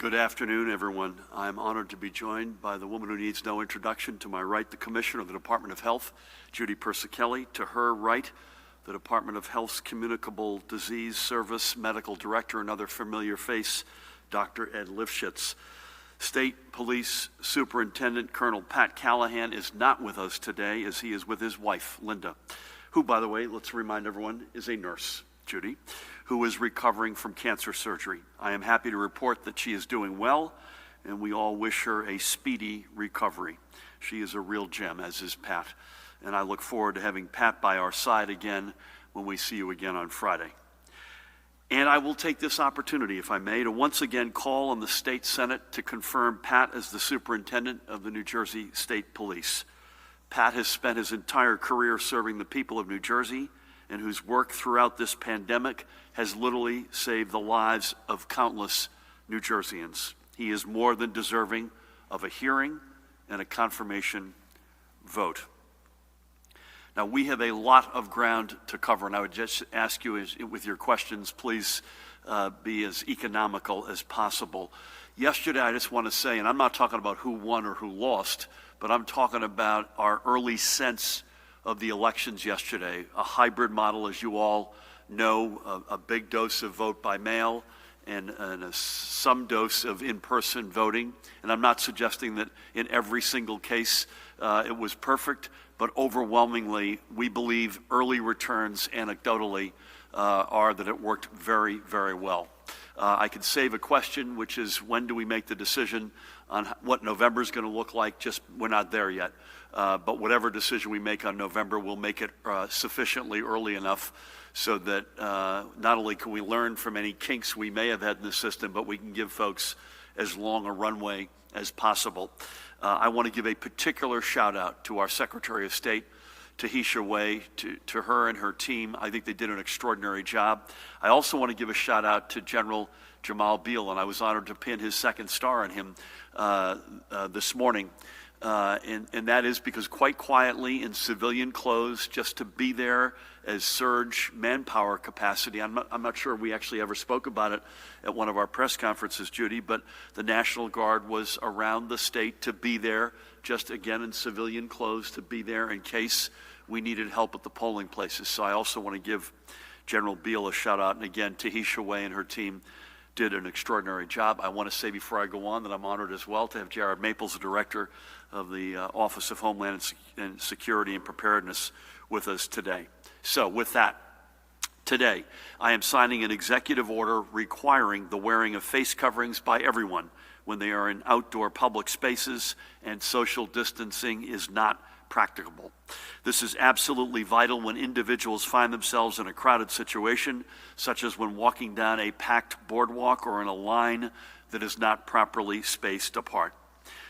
Good afternoon, everyone. I'm honored to be joined by the woman who needs no introduction. To my right, the Commissioner of the Department of Health, Judy Persicelli. To her right, the Department of Health's Communicable Disease Service Medical Director, another familiar face, Dr. Ed Lifshitz. State Police Superintendent Colonel Pat Callahan is not with us today, as he is with his wife, Linda, who, by the way, let's remind everyone, is a nurse, Judy, who is recovering from cancer surgery. I am happy to report that she is doing well, and we all wish her a speedy recovery. She is a real gem, as is Pat, and I look forward to having Pat by our side again when we see you again on Friday. And I will take this opportunity, if I may, to once again call on the State Senate to confirm Pat as the Superintendent of the New Jersey State Police. Pat has spent his entire career serving the people of New Jersey, and whose work throughout this pandemic has literally saved the lives of countless New Jerseyans. He is more than deserving of a hearing and a confirmation vote. Now, we have a lot of ground to cover, and I would just ask you, with your questions, please be as economical as possible. Yesterday, I just want to say, and I'm not talking about who won or who lost, but I'm talking about our early sense of the elections yesterday. A hybrid model, as you all know, a big dose of vote by mail and some dose of in-person voting. And I'm not suggesting that in every single case it was perfect, but overwhelmingly, we believe early returns anecdotally are that it worked very, very well. I could save a question, which is when do we make the decision on what November is going to look like? Just we're not there yet. But whatever decision we make on November, we'll make it sufficiently early enough so that not only can we learn from any kinks we may have had in the system, but we can give folks as long a runway as possible. I want to give a particular shout out to our Secretary of State, Tahisha Way, to her and her team. I think they did an extraordinary job. I also want to give a shout out to General Jamal Beal, and I was honored to pin his second star on him this morning. And that is because quite quietly in civilian clothes, just to be there as surge manpower capacity. I'm not sure we actually ever spoke about it at one of our press conferences, Judy, but the National Guard was around the state to be there, just again in civilian clothes, to be there in case we needed help at the polling places. So I also want to give General Beal a shout out, and again, Tahisha Way and her team did an extraordinary job. I want to say before I go on that I'm honored as well to have Jared Maples, the Director of the Office of Homeland Security and Preparedness, with us today. So with that, today I am signing an executive order requiring the wearing of face coverings by everyone when they are in outdoor public spaces and social distancing is not practicable. This is absolutely vital when individuals find themselves in a crowded situation, such as when walking down a packed boardwalk or in a line that is not properly spaced apart.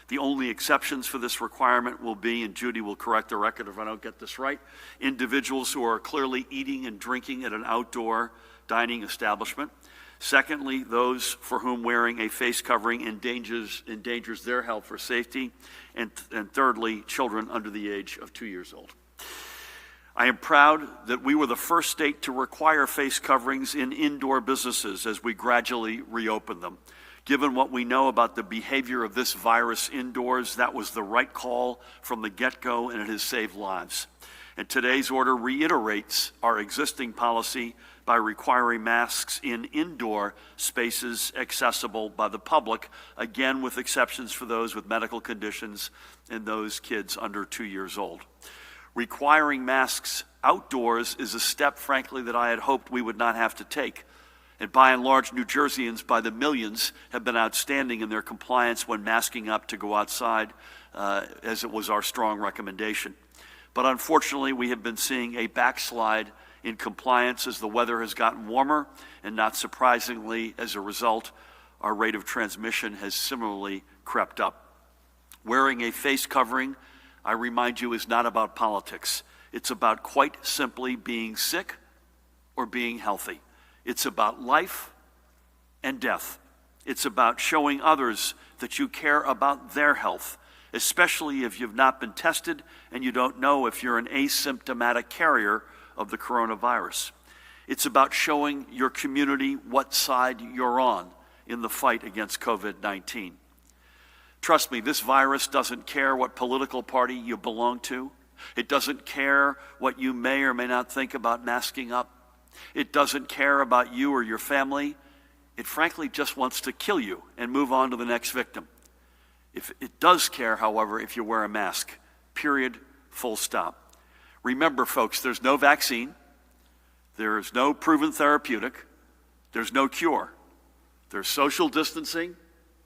The only exceptions for this requirement will be, and Judy will correct the record if I don't get this right, individuals who are clearly eating and drinking at an outdoor dining establishment. Secondly, those for whom wearing a face covering endangers their health or safety. And thirdly, children under the age of 2 years old. I am proud that we were the first state to require face coverings in indoor businesses as we gradually reopen them. Given what we know about the behavior of this virus indoors, that was the right call from the get-go, and it has saved lives. And today's order reiterates our existing policy by requiring masks in indoor spaces accessible by the public, again with exceptions for those with medical conditions and those kids under 2 years old. Requiring masks outdoors is a step, frankly, that I had hoped we would not have to take. And by and large, New Jerseyans, by the millions, have been outstanding in their compliance when masking up to go outside, as it was our strong recommendation. But unfortunately, we have been seeing a backslide in compliance as the weather has gotten warmer, and not surprisingly, as a result, our rate of transmission has similarly crept up. Wearing a face covering, I remind you, is not about politics. It's about quite simply being sick or being healthy. It's about life and death. It's about showing others that you care about their health, especially if you've not been tested and you don't know if you're an asymptomatic carrier of the coronavirus. It's about showing your community what side you're on. in the fight against COVID-19. Trust me, this virus doesn't care what political party you belong to. It doesn't care what you may or may not think about masking up. It doesn't care about you or your family. It frankly just wants to kill you and move on to the next victim. If it does care, however, if you wear a mask. Period. Full stop. Remember, folks, there's no vaccine. There's no proven therapeutic. There's no cure. There's social distancing,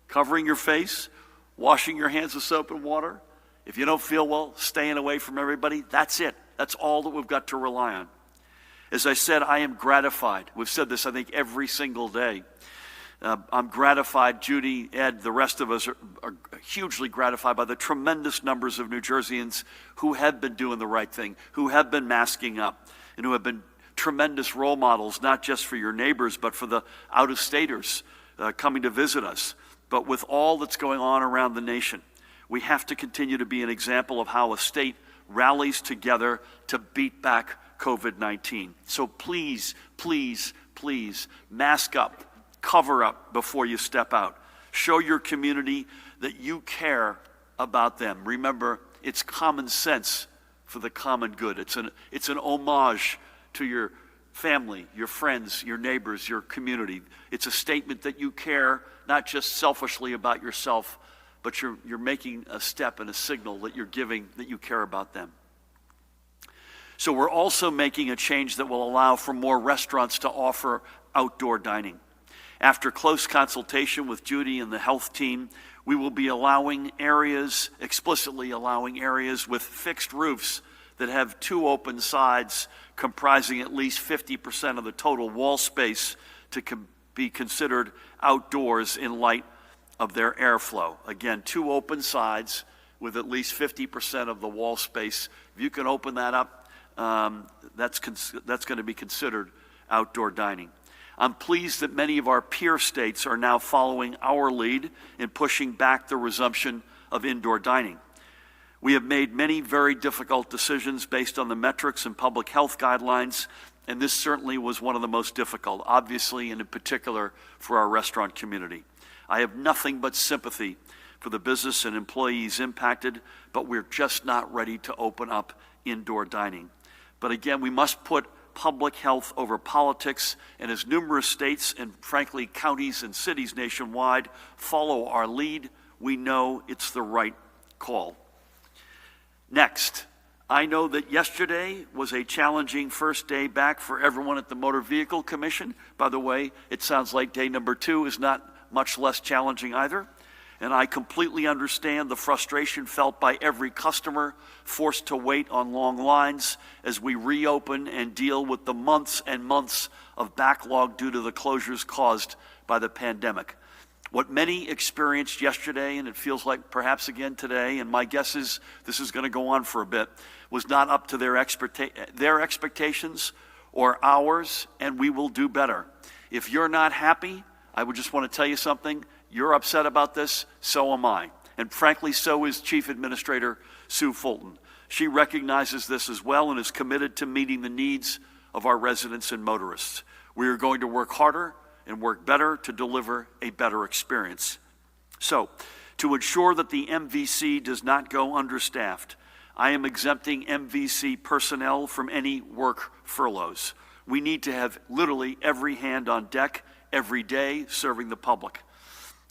covering your face, washing your hands with soap and water. If you don't feel well, staying away from everybody. That's it. That's all that we've got to rely on. As I said, I am gratified. We've said this, I think, every single day. I'm gratified, Judy, Ed, the rest of us are hugely gratified by the tremendous numbers of New Jerseyans who have been doing the right thing, who have been masking up, and who have been tremendous role models, not just for your neighbors, but for the out-of-staters coming to visit us. But with all that's going on around the nation, we have to continue to be an example of how a state rallies together to beat back COVID-19. So please, please, please, mask up. Cover up before you step out. Show your community that you care about them. Remember, it's common sense for the common good. It's an homage to your family, your friends, your neighbors, your community. It's a statement that you care not just selfishly about yourself, but you're making a step and a signal that you're giving that you care about them. So we're also making a change that will allow for more restaurants to offer outdoor dining. After close consultation with Judy and the health team, we will be explicitly allowing areas with fixed roofs that have two open sides comprising at least 50% of the total wall space to be considered outdoors in light of their airflow. Again, two open sides with at least 50% of the wall space. If you can open that up, that's going to be considered outdoor dining. I'm pleased that many of our peer states are now following our lead in pushing back the resumption of indoor dining. We have made many very difficult decisions based on the metrics and public health guidelines, and this certainly was one of the most difficult, obviously, and in particular for our restaurant community. I have nothing but sympathy for the business and employees impacted, but we're just not ready to open up indoor dining. But again, we must put public health over politics, and as numerous states and frankly counties and cities nationwide follow our lead, we know it's the right call. Next, I know that yesterday was a challenging first day back for everyone at the Motor Vehicle Commission. By the way, it sounds like day number 2 is not much less challenging either. And I completely understand the frustration felt by every customer forced to wait on long lines as we reopen and deal with the months and months of backlog due to the closures caused by the pandemic. What many experienced yesterday, and it feels like perhaps again today, and my guess is this is going to go on for a bit, was not up to their expectations or ours, and we will do better. If you're not happy, I would just want to tell you something. You're upset about this, so am I. And frankly, so is Chief Administrator Sue Fulton. She recognizes this as well and is committed to meeting the needs of our residents and motorists. We are going to work harder and work better to deliver a better experience. So, to ensure that the MVC does not go understaffed, I am exempting MVC personnel from any work furloughs. We need to have literally every hand on deck every day serving the public.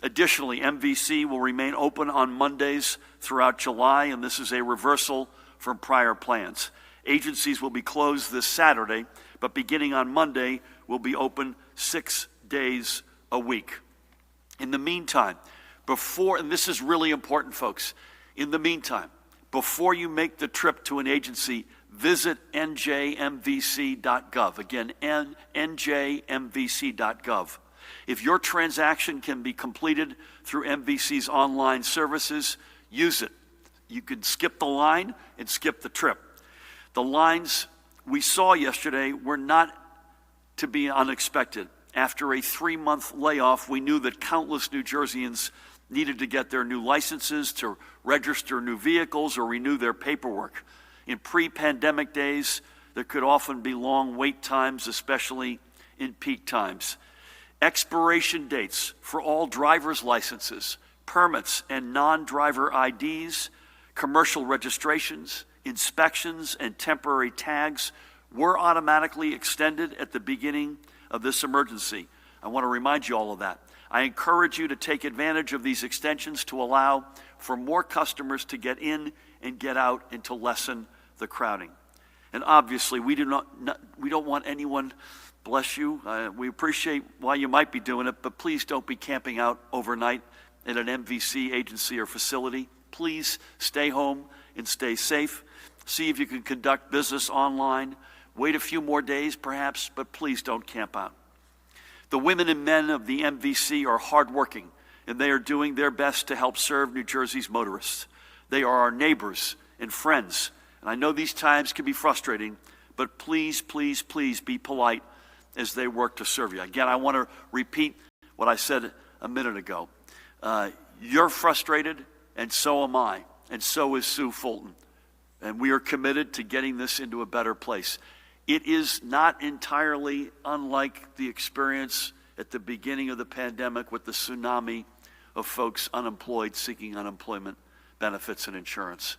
Additionally, MVC will remain open on Mondays throughout July, and this is a reversal from prior plans. Agencies will be closed this Saturday, but beginning on Monday, will be open 6 days a week. In the meantime, and this is really important, folks, in the meantime, before you make the trip to an agency, visit NJMVC.gov. Again, NJMVC.gov. If your transaction can be completed through MVC's online services, use it. You can skip the line and skip the trip. The lines we saw yesterday were not to be unexpected. After a 3-month layoff, we knew that countless New Jerseyans needed to get their new licenses, to register new vehicles, or renew their paperwork. In pre-pandemic days, there could often be long wait times, especially in peak times. expiration dates for all driver's licenses, permits, and non-driver IDs, commercial registrations, inspections, and temporary tags were automatically extended at the beginning of this emergency. I want to remind you all of that. I encourage you to take advantage of these extensions to allow for more customers to get in and get out and to lessen the crowding. And obviously, we don't want anyone, bless you, we appreciate why you might be doing it, but please don't be camping out overnight at an MVC agency or facility. Please stay home and stay safe. See if you can conduct business online. Wait a few more days, perhaps, but please don't camp out. The women and men of the MVC are hardworking, and they are doing their best to help serve New Jersey's motorists. They are our neighbors and friends, and I know these times can be frustrating, but please, please, please be polite as they work to serve you. Again, I want to repeat what I said a minute ago. You're frustrated, and so am I, and so is Sue Fulton, and we are committed to getting this into a better place. It is not entirely unlike the experience at the beginning of the pandemic with the tsunami of folks unemployed seeking unemployment benefits and insurance.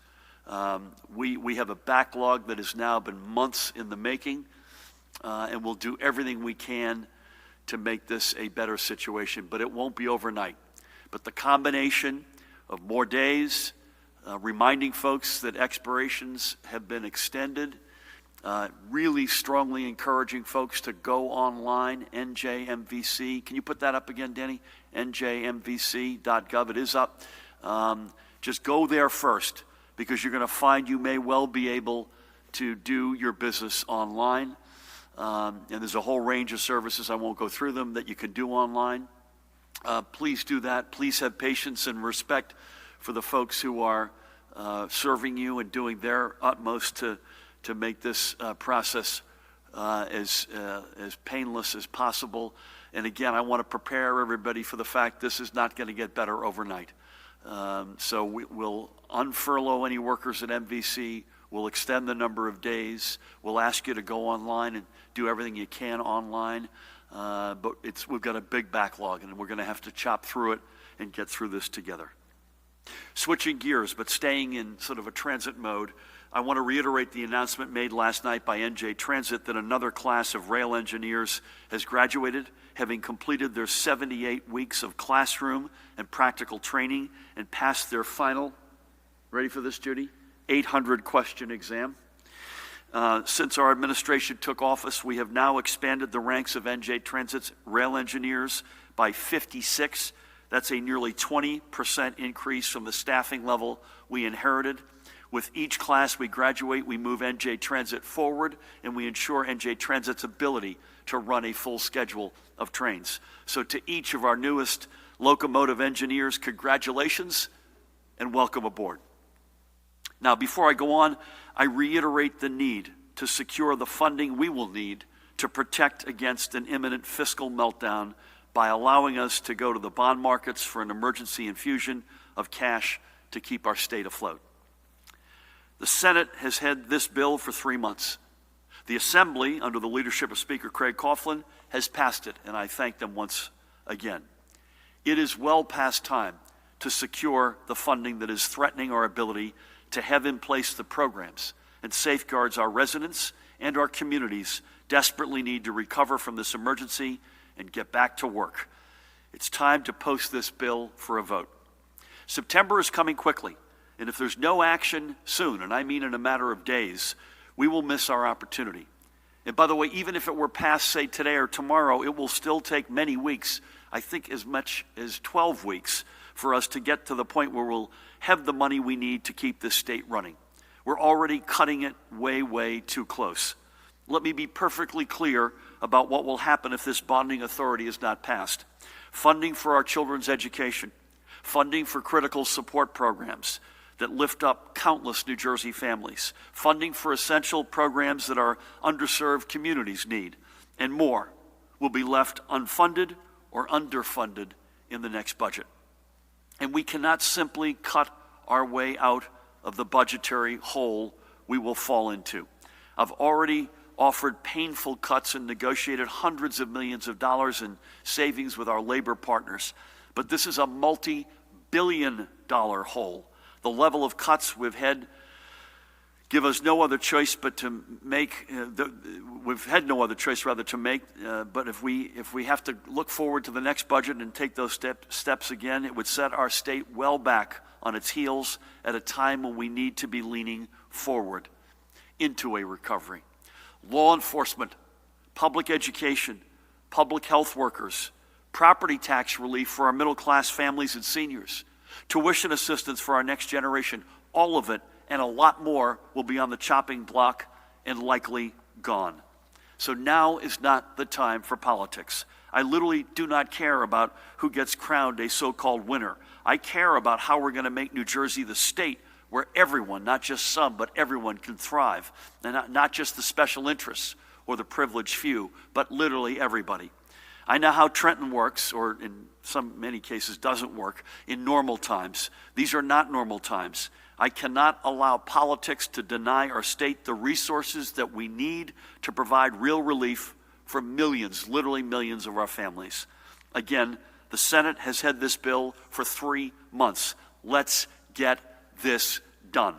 We have a backlog that has now been months in the making, and we'll do everything we can to make this a better situation, but it won't be overnight. But the combination of more days, reminding folks that expirations have been extended, really strongly encouraging folks to go online, NJMVC. Can you put that up again, Danny? NJMVC.gov. It is up. Just go there first, because you're going to find you may well be able to do your business online. And there's a whole range of services, I won't go through them, that you can do online. Please do that. Please have patience and respect for the folks who are serving you and doing their utmost to make this process as painless as possible. And again, I want to prepare everybody for the fact this is not going to get better overnight. So we'll unfurlough any workers at MVC. We'll extend the number of days. We'll ask you to go online and do everything you can online. But we've got a big backlog, and we're going to have to chop through it and get through this together. Switching gears, but staying in sort of a transit mode, I want to reiterate the announcement made last night by NJ Transit that another class of rail engineers has graduated, having completed their 78 weeks of classroom and practical training and passed their final, ready for this, Judy? 800-question exam. Since our administration took office, we have now expanded the ranks of NJ Transit's rail engineers by 56. That's a nearly 20% increase from the staffing level we inherited. With each class we graduate, we move NJ Transit forward, and we ensure NJ Transit's ability to run a full schedule of trains. So to each of our newest locomotive engineers, congratulations and welcome aboard. Now, before I go on, I reiterate the need to secure the funding we will need to protect against an imminent fiscal meltdown by allowing us to go to the bond markets for an emergency infusion of cash to keep our state afloat. The Senate has had this bill for 3 months. The Assembly, under the leadership of Speaker Craig Coughlin, has passed it, and I thank them once again. It is well past time to secure the funding that is threatening our ability to have in place the programs and safeguards our residents and our communities desperately need to recover from this emergency and get back to work. It's time to post this bill for a vote. September is coming quickly, and if there's no action soon, and I mean in a matter of days, we will miss our opportunity. And by the way, even if it were passed, say, today or tomorrow, it will still take many weeks, I think as much as 12 weeks, for us to get to the point where we'll have the money we need to keep this state running. We're already cutting it way, way too close. Let me be perfectly clear about what will happen if this bonding authority is not passed. Funding for our children's education, funding for critical support programs that lift up countless New Jersey families, funding for essential programs that our underserved communities need, and more will be left unfunded or underfunded in the next budget. And we cannot simply cut our way out of the budgetary hole we will fall into. I've already offered painful cuts and negotiated hundreds of millions of dollars in savings with our labor partners. But this is a multi-billion-dollar hole. The level of cuts we've had give us no other choice but to make, we've had no other choice rather to make, but if we have to look forward to the next budget and take those steps again, it would set our state well back on its heels at a time when we need to be leaning forward into a recovery. Law enforcement, public education, public health workers, property tax relief for our middle-class families and seniors, tuition assistance for our next generation, all of it and a lot more will be on the chopping block and likely gone. So now is not the time for politics. I literally do not care about who gets crowned a so-called winner. I care about how we're going to make New Jersey the state where everyone, not just some, but everyone can thrive. And not just the special interests or the privileged few, but literally everybody. I know how Trenton works, or in many cases doesn't work, in normal times. These are not normal times. I cannot allow politics to deny our state the resources that we need to provide real relief for millions, literally millions of our families. Again, the Senate has had this bill for 3 months. Let's get this done.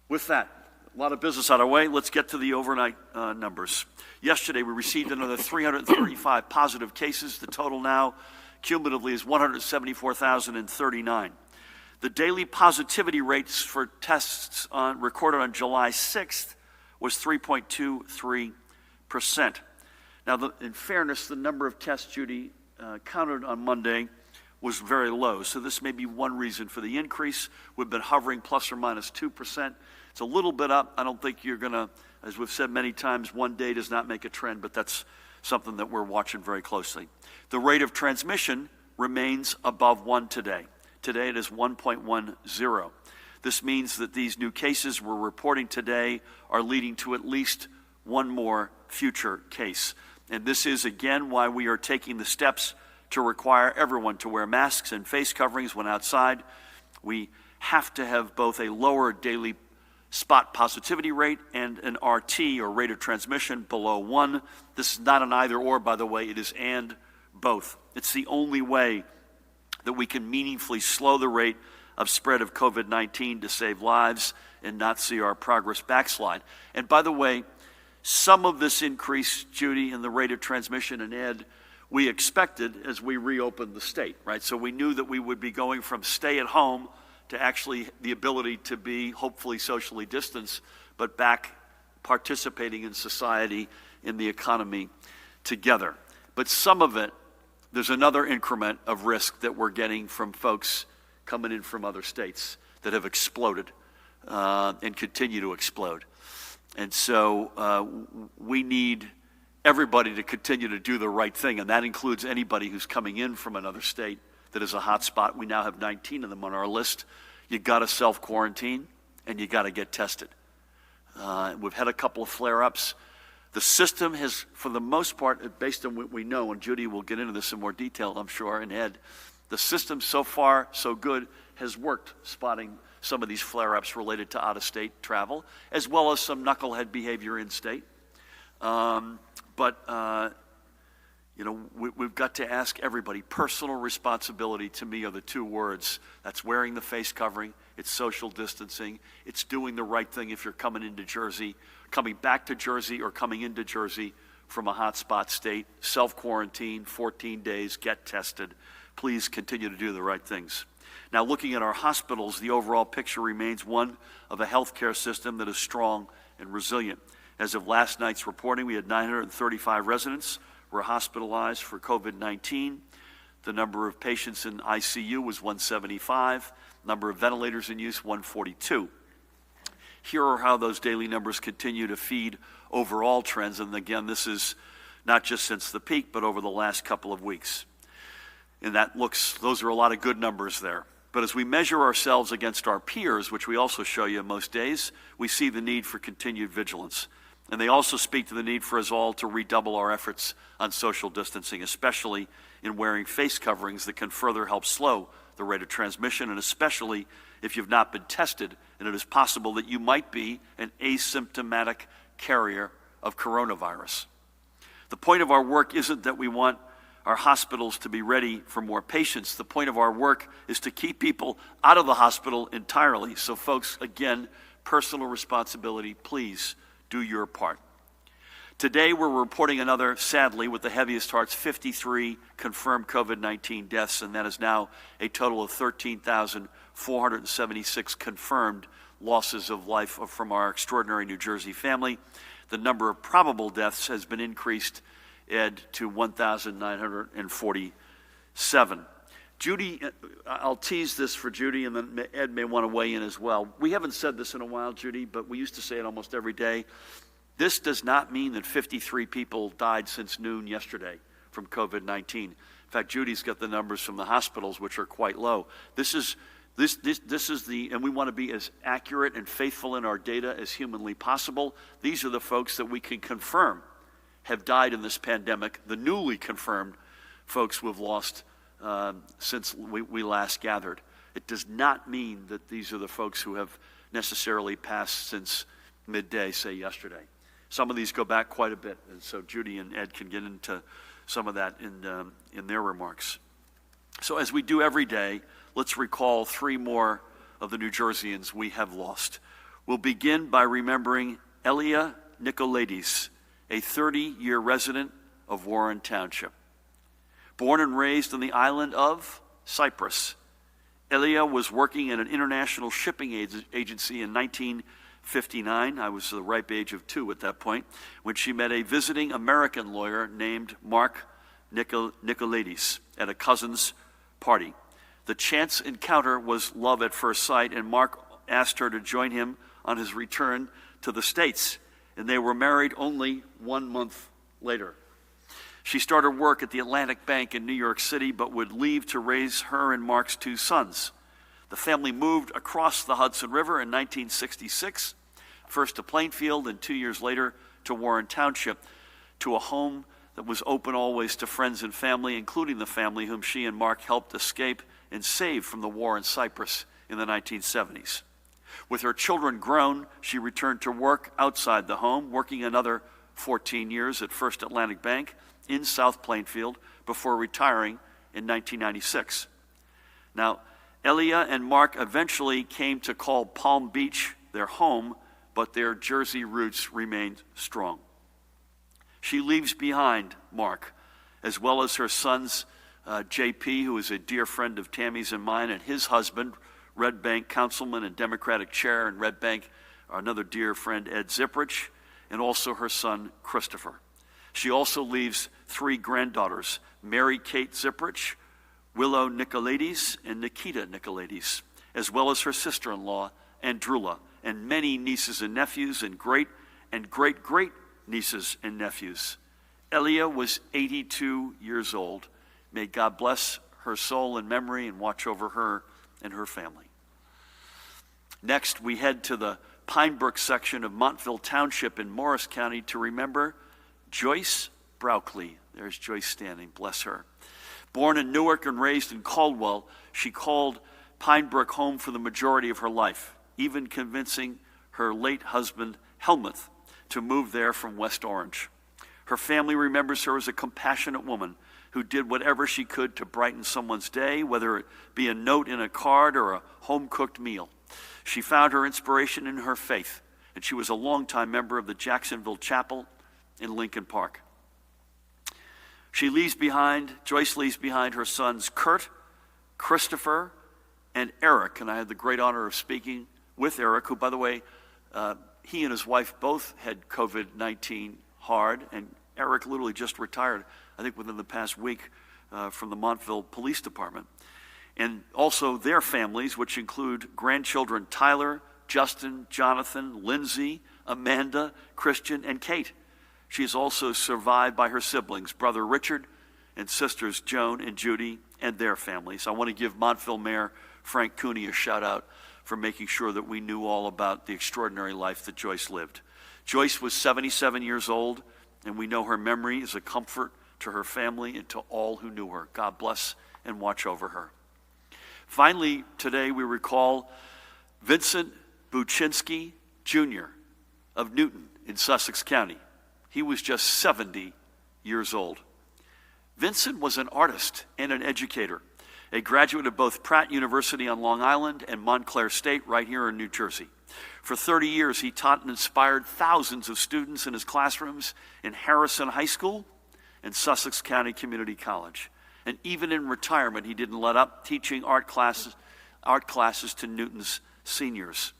With that, a lot of business out of our way. Let's get to the overnight numbers. Yesterday, we received another 335 positive cases. The total now, cumulatively, is 174,039. The daily positivity rates for tests recorded on July 6th was 3.23%. Now, in fairness, the number of tests, Judy, counted on Monday was very low. So this may be one reason for the increase. We've been hovering plus or minus 2%. It's a little bit up. I don't think you're going to, as we've said many times, one day does not make a trend, but that's something that we're watching very closely. The rate of transmission remains above 1 today. Today it is 1.10. This means that these new cases we're reporting today are leading to at least one more future case. And this is, again, why we are taking the steps to require everyone to wear masks and face coverings when outside. We have to have both a lower daily spot positivity rate and an RT, or rate of transmission, below 1. This is not an either or, by the way. It is and both. It's the only way that we can meaningfully slow the rate of spread of COVID-19 to save lives and not see our progress backslide. And by the way, some of this increase, Judy, in the rate of transmission, and Ed, we expected as we reopened the state, right? So we knew that we would be going from stay at home to actually the ability to be hopefully socially distanced, but back participating in society, in the economy together. But some of it, there's another increment of risk that we're getting from folks coming in from other states that have exploded and continue to explode. And so we need everybody to continue to do the right thing, and that includes anybody who's coming in from another state that is a hot spot. We now have 19 of them on our list. You got to self-quarantine, and you got to get tested. We've had a couple of flare-ups. The system has, for the most part, based on what we know, and Judy will get into this in more detail, I'm sure, and Ed, the system so far, so good, has worked spotting some of these flare-ups related to out-of-state travel, as well as some knucklehead behavior in-state. We've got to ask everybody. Personal responsibility, to me, are the two words. That's wearing the face covering. It's social distancing. It's doing the right thing if you're coming into Jersey, coming back to Jersey, or coming into Jersey from a hotspot state. Self-quarantine, 14 days, get tested. Please continue to do the right things. Now, looking at our hospitals, the overall picture remains one of a healthcare system that is strong and resilient. As of last night's reporting, we had 935 residents were hospitalized for COVID-19. The number of patients in ICU was 175. Number of ventilators in use, 142. Here are how those daily numbers continue to feed overall trends. And again, this is not just since the peak, but over the last couple of weeks. And those are a lot of good numbers there. But as we measure ourselves against our peers, which we also show you most days, we see the need for continued vigilance. And they also speak to the need for us all to redouble our efforts on social distancing, especially in wearing face coverings that can further help slow the rate of transmission, and especially if you've not been tested, and it is possible that you might be an asymptomatic carrier of coronavirus. The point of our work isn't that we want our hospitals to be ready for more patients. The point of our work is to keep people out of the hospital entirely. So folks, again, personal responsibility, please do your part. Today we're reporting another, sadly, with the heaviest hearts, 53 confirmed COVID-19 deaths, and that is now a total of 13,476 confirmed losses of life from our extraordinary New Jersey family. The number of probable deaths has been increased, Ed, to 1,947. Judy, I'll tease this for Judy, and then Ed may want to weigh in as well. We haven't said this in a while, Judy, but we used to say it almost every day. This does not mean that 53 people died since noon yesterday from COVID-19. In fact, Judy's got the numbers from the hospitals, which are quite low. This is and we want to be as accurate and faithful in our data as humanly possible. These are the folks that we can confirm have died in this pandemic, the newly confirmed folks we've lost since we last gathered. It does not mean that these are the folks who have necessarily passed since midday, say yesterday. Some of these go back quite a bit, and so Judy and Ed can get into some of that in their remarks. So as we do every day, let's recall 3 more of the New Jerseyans we have lost. We'll begin by remembering Elia Nicolaides, a 30-year resident of Warren Township. Born and raised on the island of Cyprus, Elia was working at an international shipping agency in 1959. I was the ripe age of 2 at that point, when she met a visiting American lawyer named Mark Nicolaides at a cousin's party. The chance encounter was love at first sight, and Mark asked her to join him on his return to the States, and they were married only 1 month later. She started work at the Atlantic Bank in New York City, but would leave to raise her and Mark's 2 sons. The family moved across the Hudson River in 1966, first to Plainfield and 2 years later to Warren Township, to a home that was open always to friends and family, including the family whom she and Mark helped escape and save from the war in Cyprus in the 1970s. With her children grown, she returned to work outside the home, working another 14 years at First Atlantic Bank in South Plainfield before retiring in 1996. Now, Elia and Mark eventually came to call Palm Beach their home, but their Jersey roots remained strong. She leaves behind Mark, as well as her sons, JP, who is a dear friend of Tammy's and mine, and his husband, Red Bank councilman and Democratic chair in Red Bank, another dear friend, Ed Zipprich, and also her son, Christopher. She also leaves 3 granddaughters, Mary Kate Zipprich, Willow Nicolaides, and Nikita Nicolaides, as well as her sister-in-law, Andrula, and many nieces and nephews, and great-great nieces and nephews. Elia was 82 years old. May God bless her soul and memory and watch over her and her family. Next, we head to the Pine Brook section of Montville Township in Morris County to remember Joyce Brauckley. There's Joyce standing, bless her. Born in Newark and raised in Caldwell, she called Pine Brook home for the majority of her life, even convincing her late husband, Helmuth, to move there from West Orange. Her family remembers her as a compassionate woman who did whatever she could to brighten someone's day, whether it be a note in a card or a home-cooked meal. She found her inspiration in her faith, and she was a longtime member of the Jacksonville Chapel in Lincoln Park. Joyce leaves behind her sons Kurt, Christopher, and Eric, and I had the great honor of speaking with Eric, who, by the way, he and his wife both had COVID-19 hard, and Eric literally just retired, I think within the past week, from the Montville Police Department. And also their families, which include grandchildren Tyler, Justin, Jonathan, Lindsay, Amanda, Christian, and Kate. She is also survived by her siblings, brother Richard and sisters Joan and Judy, and their families. I want to give Montville Mayor Frank Cooney a shout out for making sure that we knew all about the extraordinary life that Joyce lived. Joyce was 77 years old, and we know her memory is a comfort to her family and to all who knew her. God bless and watch over her. Finally, today we recall Vincent Buczynski, Jr. of Newton in Sussex County. He was just 70 years old. Vincent was an artist and an educator, a graduate of both Pratt University on Long Island and Montclair State right here in New Jersey. For 30 years, he taught and inspired thousands of students in his classrooms in Harrison High School and Sussex County Community College. And even in retirement, he didn't let up teaching art classes to Newton's seniors.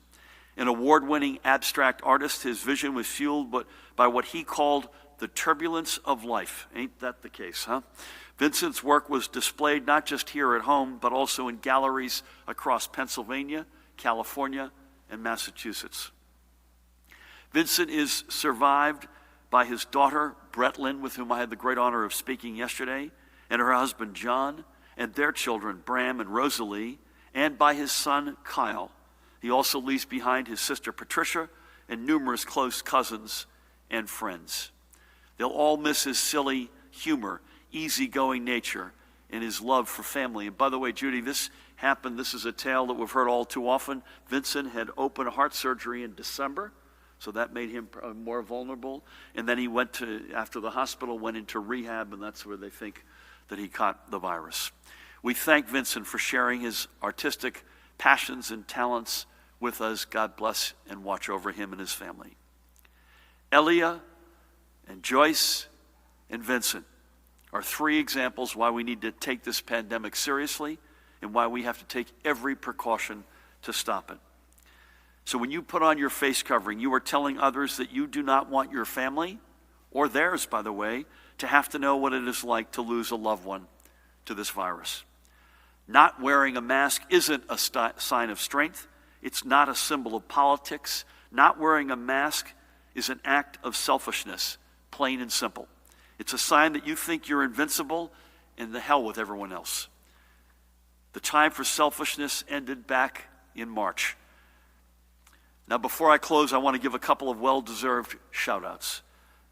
An award-winning abstract artist, his vision was fueled by what he called the turbulence of life. Ain't that the case, huh? Vincent's work was displayed not just here at home, but also in galleries across Pennsylvania, California, and Massachusetts. Vincent is survived by his daughter, Bretlyn, with whom I had the great honor of speaking yesterday, and her husband, John, and their children, Bram and Rosalie, and by his son, Kyle. He also leaves behind his sister, Patricia, and numerous close cousins and friends. They'll all miss his silly humor, easygoing nature, and his love for family. And by the way, Judy, this happened. This is a tale that we've heard all too often. Vincent had open heart surgery in December, so that made him more vulnerable. And then he after the hospital, went into rehab, and that's where they think that he caught the virus. We thank Vincent for sharing his artistic passions and talents with us. God bless and watch over him and his family. Elia and Joyce and Vincent are three examples why we need to take this pandemic seriously and why we have to take every precaution to stop it. So when you put on your face covering, you are telling others that you do not want your family, or theirs, by the way, to have to know what it is like to lose a loved one to this virus. Not wearing a mask isn't a sign of strength. It's not a symbol of politics. Not wearing a mask is an act of selfishness, plain and simple. It's a sign that you think you're invincible, and the hell with everyone else. The time for selfishness ended back in March. Now, before I close, I want to give a couple of well-deserved shout-outs.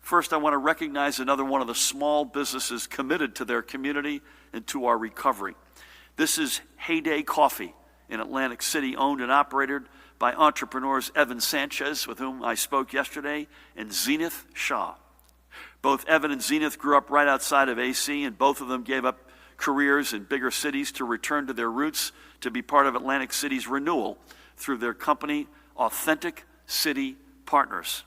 First, I want to recognize another one of the small businesses committed to their community and to our recovery. This is HAYDAY Coffee in Atlantic City, owned and operated by entrepreneurs Evan Sanchez, with whom I spoke yesterday, and Zenith Shah. Both Evan and Zenith grew up right outside of AC, and both of them gave up careers in bigger cities to return to their roots to be part of Atlantic City's renewal through their company, Authentic City Partners.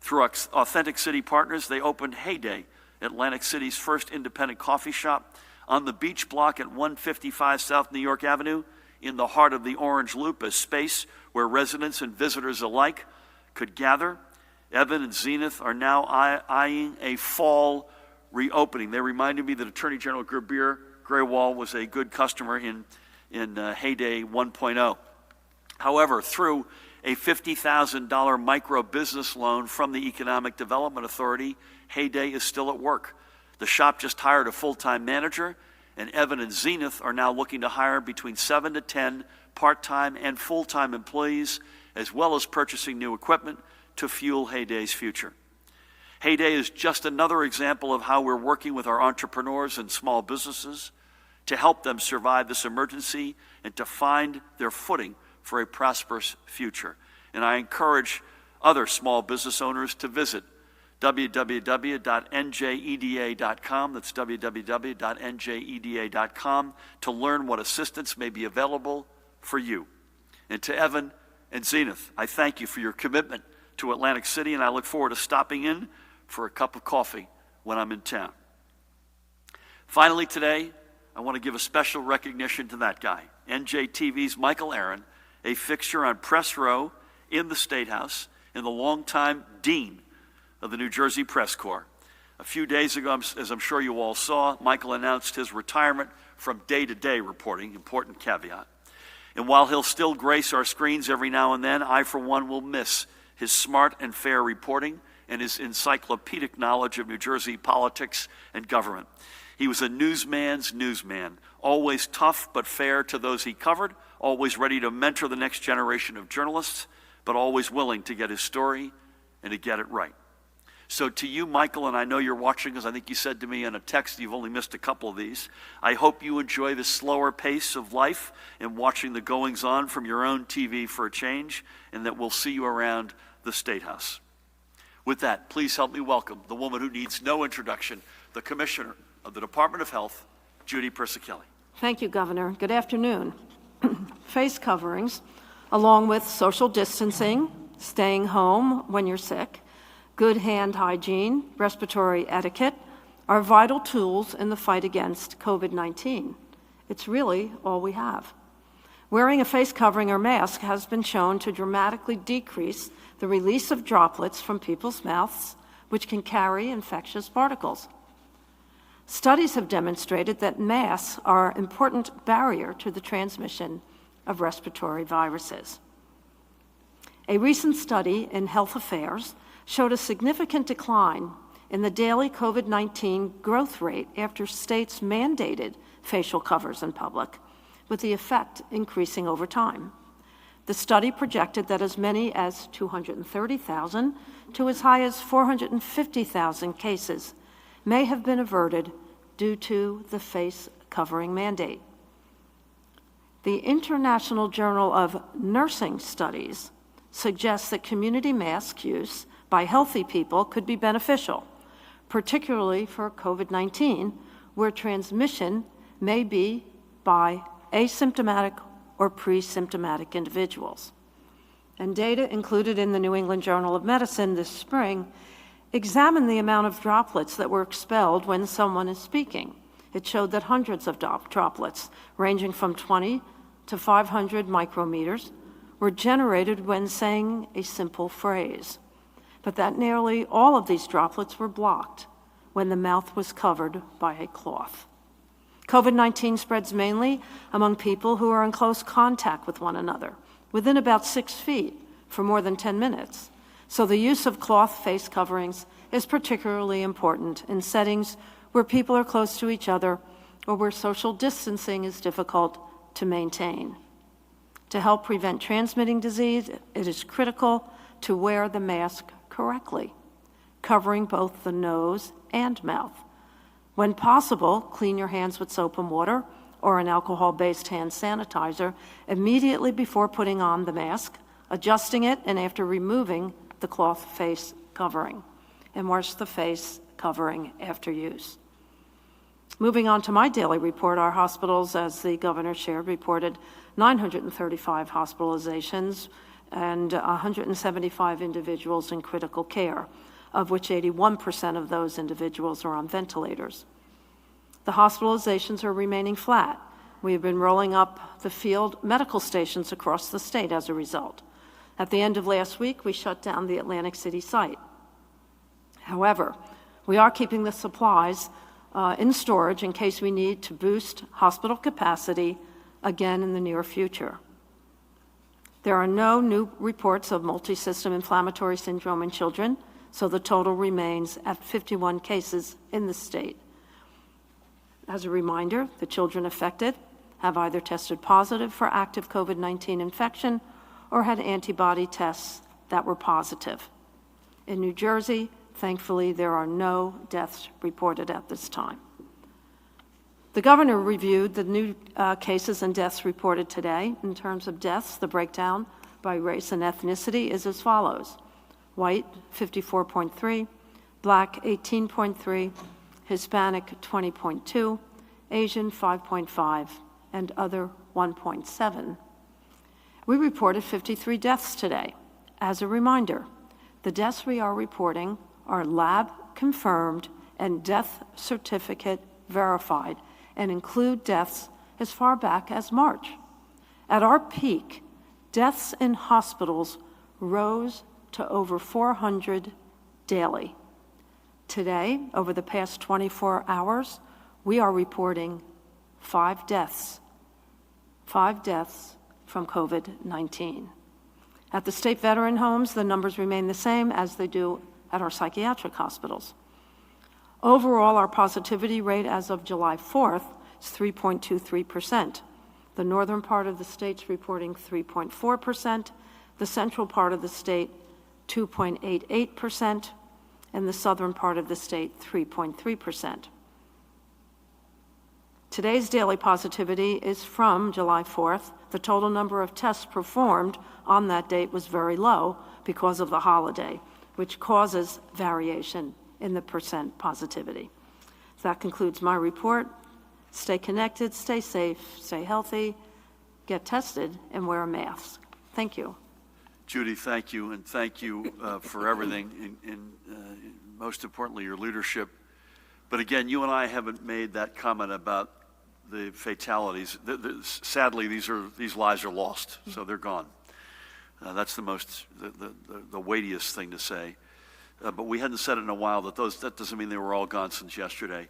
Through Authentic City Partners, they opened HAYDAY, Atlantic City's first independent coffee shop, on the beach block at 155 South New York Avenue, in the heart of the Orange Loop, a space where residents and visitors alike could gather. Evan and Zenith are now eyeing a fall reopening. They reminded me that Attorney General Gerbir Graywall was a good customer in HAYDAY 1.0. However, through a $50,000 micro business loan from the Economic Development Authority, HAYDAY is still at work. The shop just hired a full-time manager, and Evan and Zenith are now looking to hire between 7 to 10 part-time and full-time employees, as well as purchasing new equipment to fuel HAYDAY's future. HAYDAY is just another example of how we're working with our entrepreneurs and small businesses to help them survive this emergency and to find their footing for a prosperous future. And I encourage other small business owners to visit www.njeda.com, that's www.njeda.com, to learn what assistance may be available for you. And to Evan and Zenith, I thank you for your commitment to Atlantic City, and I look forward to stopping in for a cup of coffee when I'm in town. Finally today, I want to give a special recognition to that guy, NJTV's Michael Aaron, a fixture on Press Row in the State House and the longtime dean of the New Jersey Press Corps. A few days ago, as I'm sure you all saw, Michael announced his retirement from day-to-day reporting, important caveat. And while he'll still grace our screens every now and then, I, for one, will miss his smart and fair reporting and his encyclopedic knowledge of New Jersey politics and government. He was a newsman's newsman, always tough but fair to those he covered, always ready to mentor the next generation of journalists, but always willing to get his story and to get it right. So to you, Michael, and I know you're watching, because I think you said to me in a text you've only missed a couple of these, I hope you enjoy the slower pace of life and watching the goings-on from your own TV for a change, and that we'll see you around the State House. With that, please help me welcome the woman who needs no introduction, the Commissioner of the Department of Health, Judy Persichilli. Thank you, Governor. Good afternoon. Face coverings, along with social distancing, staying home when you're sick, good hand hygiene, respiratory etiquette, are vital tools in the fight against COVID-19. It's really all we have. Wearing a face covering or mask has been shown to dramatically decrease the release of droplets from people's mouths, which can carry infectious particles. Studies have demonstrated that masks are an important barrier to the transmission of respiratory viruses. A recent study in Health Affairs showed a significant decline in the daily COVID-19 growth rate after states mandated facial covers in public, with the effect increasing over time. The study projected that as many as 230,000 to as high as 450,000 cases may have been averted due to the face covering mandate. The International Journal of Nursing Studies suggests that community mask use by healthy people could be beneficial, particularly for COVID-19, where transmission may be by asymptomatic or pre-symptomatic individuals. And data included in the New England Journal of Medicine this spring examined the amount of droplets that were expelled when someone is speaking. It showed that hundreds of droplets, ranging from 20 to 500 micrometers, were generated when saying a simple phrase, but that nearly all of these droplets were blocked when the mouth was covered by a cloth. COVID-19 spreads mainly among people who are in close contact with one another, within about 6 feet, for more than 10 minutes. So the use of cloth face coverings is particularly important in settings where people are close to each other or where social distancing is difficult to maintain. To help prevent transmitting disease, it is critical to wear the mask correctly, covering both the nose and mouth. When possible, clean your hands with soap and water or an alcohol-based hand sanitizer immediately before putting on the mask, adjusting it, and after removing the cloth face covering, and wash the face covering after use. Moving on to my daily report, our hospitals, as the governor shared, reported 935 hospitalizations and 175 individuals in critical care, of which 81% of those individuals are on ventilators. The hospitalizations are remaining flat. We have been rolling up the field medical stations across the state as a result. At the end of last week, we shut down the Atlantic City site. However, we are keeping the supplies in storage in case we need to boost hospital capacity again in the near future. There are no new reports of multisystem inflammatory syndrome in children, so the total remains at 51 cases in the state. As a reminder, the children affected have either tested positive for active COVID-19 infection or had antibody tests that were positive. In New Jersey, thankfully, there are no deaths reported at this time. The governor reviewed the new cases and deaths reported today. In terms of deaths, the breakdown by race and ethnicity is as follows: white, 54.3, black, 18.3, Hispanic, 20.2, Asian, 5.5, and other, 1.7. We reported 53 deaths today. As a reminder, the deaths we are reporting are lab-confirmed and death certificate verified and include deaths as far back as March. At our peak, deaths in hospitals rose to over 400 daily. Today, over the past 24 hours, we are reporting 5 deaths from COVID-19. At the state veteran homes, the numbers remain the same as they do at our psychiatric hospitals. Overall, our positivity rate as of July 4th is 3.23%. The northern part of the state's reporting 3.4%, the central part of the state 2.88%, In the southern part of the state, 3.3%. Today's daily positivity is from July 4th. The total number of tests performed on that date was very low because of the holiday, which causes variation in the percent positivity. That concludes my report. Stay connected, stay safe, stay healthy, get tested, and wear a mask. Thank you. Judy, thank you, and thank you for everything, and most importantly, your leadership. But again, you and I haven't made that comment about the fatalities. Sadly, these lives are lost, so they're gone. That's the weightiest thing to say. But we hadn't said it in a while. That doesn't mean they were all gone since yesterday.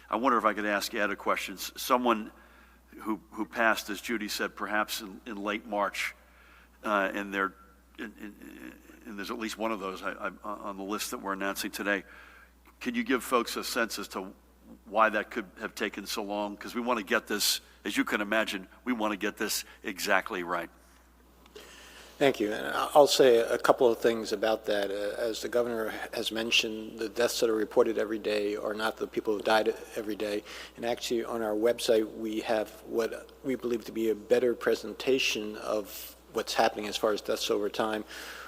I wonder if I could ask Ed a question. Someone who passed, as Judy said, perhaps in late March, and there's at least one of those on the list that we're announcing today. Can you give folks a sense as to why that could have taken so long? Because we want to get this, as you can imagine, we want to get this exactly right. Thank you. And I'll say a couple of things about that. As the governor has mentioned, the deaths that are reported every day are not the people who died every day. And actually, on our website, we have what we believe to be a better presentation of what's happening as far as deaths over time,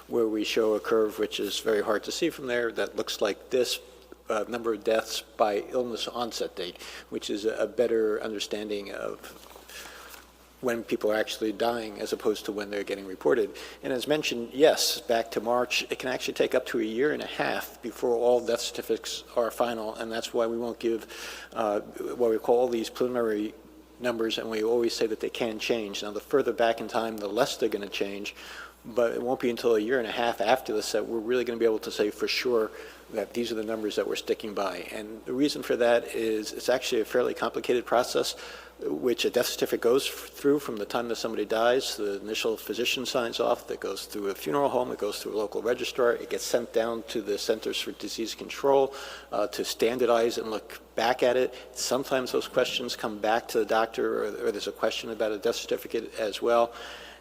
where we show a curve which is very hard to see from there that looks like this. Number of deaths by illness onset date, which is a better understanding of when people are actually dying as opposed to when they're getting reported. And as mentioned, yes, back to March, it can actually take up to a year and a half before all death certificates are final, and that's why we won't give what we call these preliminary numbers, and we always say that they can change. Now, the further back in time, the less they're going to change, but it won't be until a year and a half after this that we're really going to be able to say for sure that these are the numbers that we're sticking by. And the reason for that is it's actually a fairly complicated process, which a death certificate goes through from the time that somebody dies. The initial physician signs off, that goes through a funeral home, it goes through a local registrar, it gets sent down to the Centers for Disease Control to standardize and look back at it. Sometimes those questions come back to the doctor, or there's a question about a death certificate as well.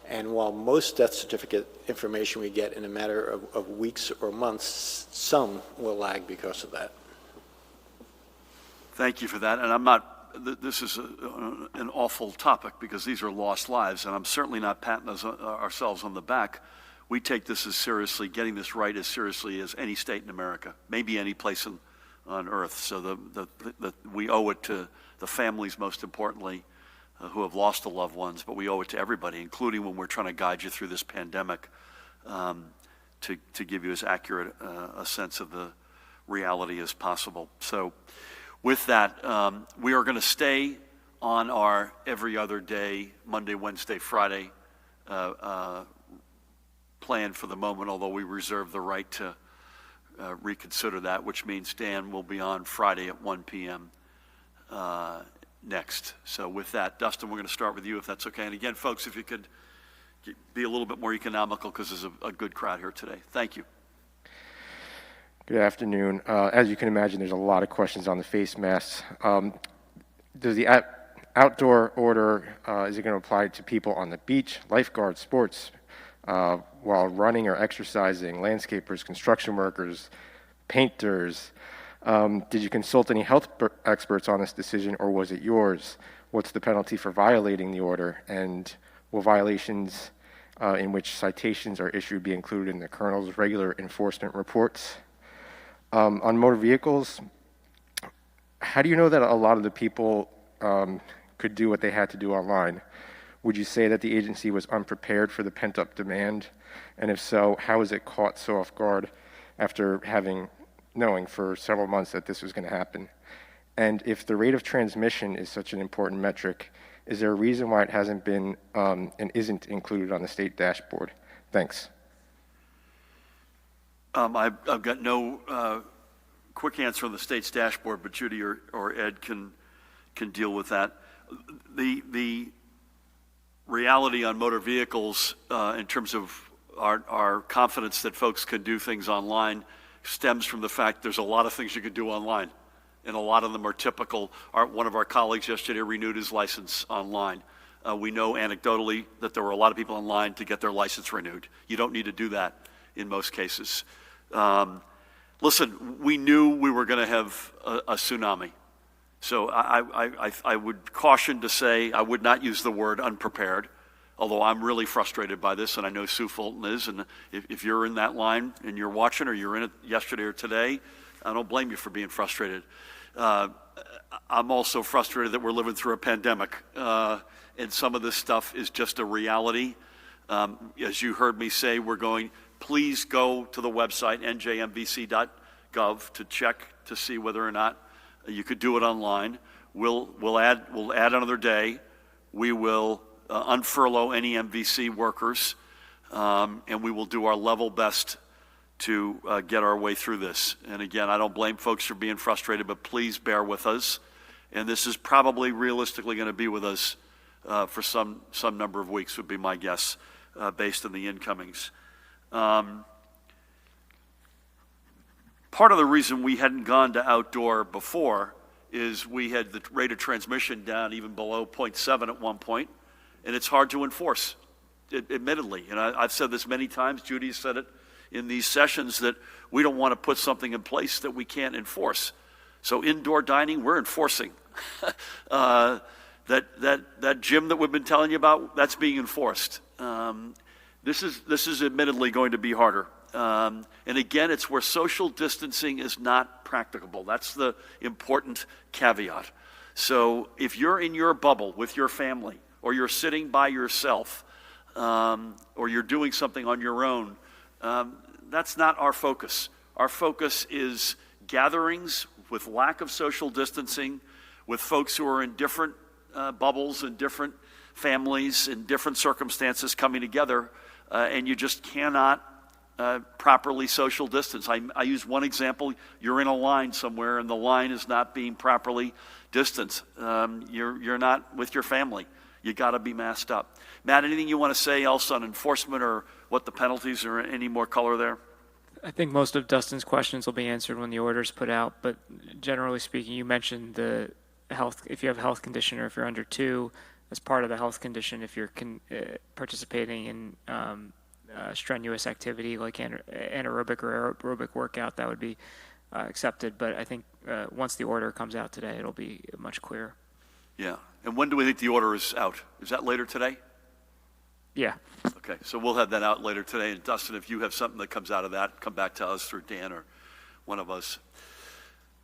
And while most death certificate information we get in a matter of weeks or months, some will lag because of that. Thank you for that. And I'm not, this is an awful topic because these are lost lives, and I'm certainly not patting ourselves on the back. We take this as seriously, getting this right as seriously as any state in America, maybe any place on earth. So we owe it to the families, most importantly, who have lost the loved ones, but we owe it to everybody, including when we're trying to guide you through this pandemic, to give you as accurate a sense of the reality as possible. So with that, we are going to stay on our every other day, Monday, Wednesday, Friday plan for the moment, although we reserve the right to reconsider that, which means Dan will be on Friday at 1 p.m. Next. So with that, Dustin, we're going to start with you, if that's okay. And again, folks, if you could be a little bit more economical, because there's a good crowd here today. Thank you. Good afternoon. As you can imagine, there's a lot of questions on the face masks. Does the outdoor order, is it going to apply to people on the beach, lifeguards, sports, while running or exercising, landscapers, construction workers, painters? Did you consult any health experts on this decision, or was it yours? What's the penalty for violating the order? And will violations in which citations are issued be included in the colonel's regular enforcement reports? On motor vehicles, how do you know that a lot of the people could do what they had to do online? Would you say that the agency was unprepared for the pent-up demand? And if so, how is it caught so off guard after knowing for several months that this was going to happen? And if the rate of transmission is such an important metric, is there a reason why it hasn't been and isn't included on the state dashboard? Thanks. I've got no quick answer on the state's dashboard, but Judy or Ed can deal with that. The reality on motor vehicles in terms of our confidence that folks can do things online stems from the fact there's a lot of things you can do online, and a lot of them are typical. One of our colleagues yesterday renewed his license online. We know anecdotally that there were a lot of people online to get their license renewed. You don't need to do that in most cases. Listen, we knew we were going to have a tsunami. So I would caution to say I would not use the word unprepared, although I'm really frustrated by this, and I know Sue Fulton is. And if you're in that line and you're watching, or you're in it yesterday or today, I don't blame you for being frustrated. I'm also frustrated that we're living through a pandemic, and some of this stuff is just a reality. As you heard me say, please go to the website, NJMVC.gov, to check to see whether or not you could do it online. We'll add another day. We will unfurlough any MVC workers, and we will do our level best to get our way through this. And again, I don't blame folks for being frustrated, but please bear with us. And this is probably realistically going to be with us for some number of weeks, would be my guess, based on the incomings. Part of the reason we hadn't gone to outdoor before is we had the rate of transmission down even below 0.7 at one point, and it's hard to enforce, admittedly. And I've said this many times, Judy has said it in these sessions, that we don't want to put something in place that we can't enforce. So indoor dining, we're enforcing. That gym that we've been telling you about, that's being enforced. This is admittedly going to be harder. And again, it's where social distancing is not practicable. That's the important caveat. So if you're in your bubble with your family, or you're sitting by yourself, or you're doing something on your own, that's not our focus. Our focus is gatherings with lack of social distancing, with folks who are in different bubbles and different families in different circumstances coming together, and you just cannot properly social distance. I use one example. You're in a line somewhere, and the line is not being properly distanced. You're not with your family. You got to be masked up. Matt, anything you want to say else on enforcement or what the penalties, or any more color there? I think most of Dustin's questions will be answered when the order is put out, but generally speaking, you mentioned the health, if you have a health condition or if you're under 2, as part of the health condition, if you're participating in strenuous activity like anaerobic or aerobic workout, that would be accepted. But I think once the order comes out today, it'll be much clearer. Yeah. And when do we think the order is out? Is that later today? Yeah. Okay, so we'll have that out later today. And Dustin, if you have something that comes out of that, come back to us or Dan or one of us.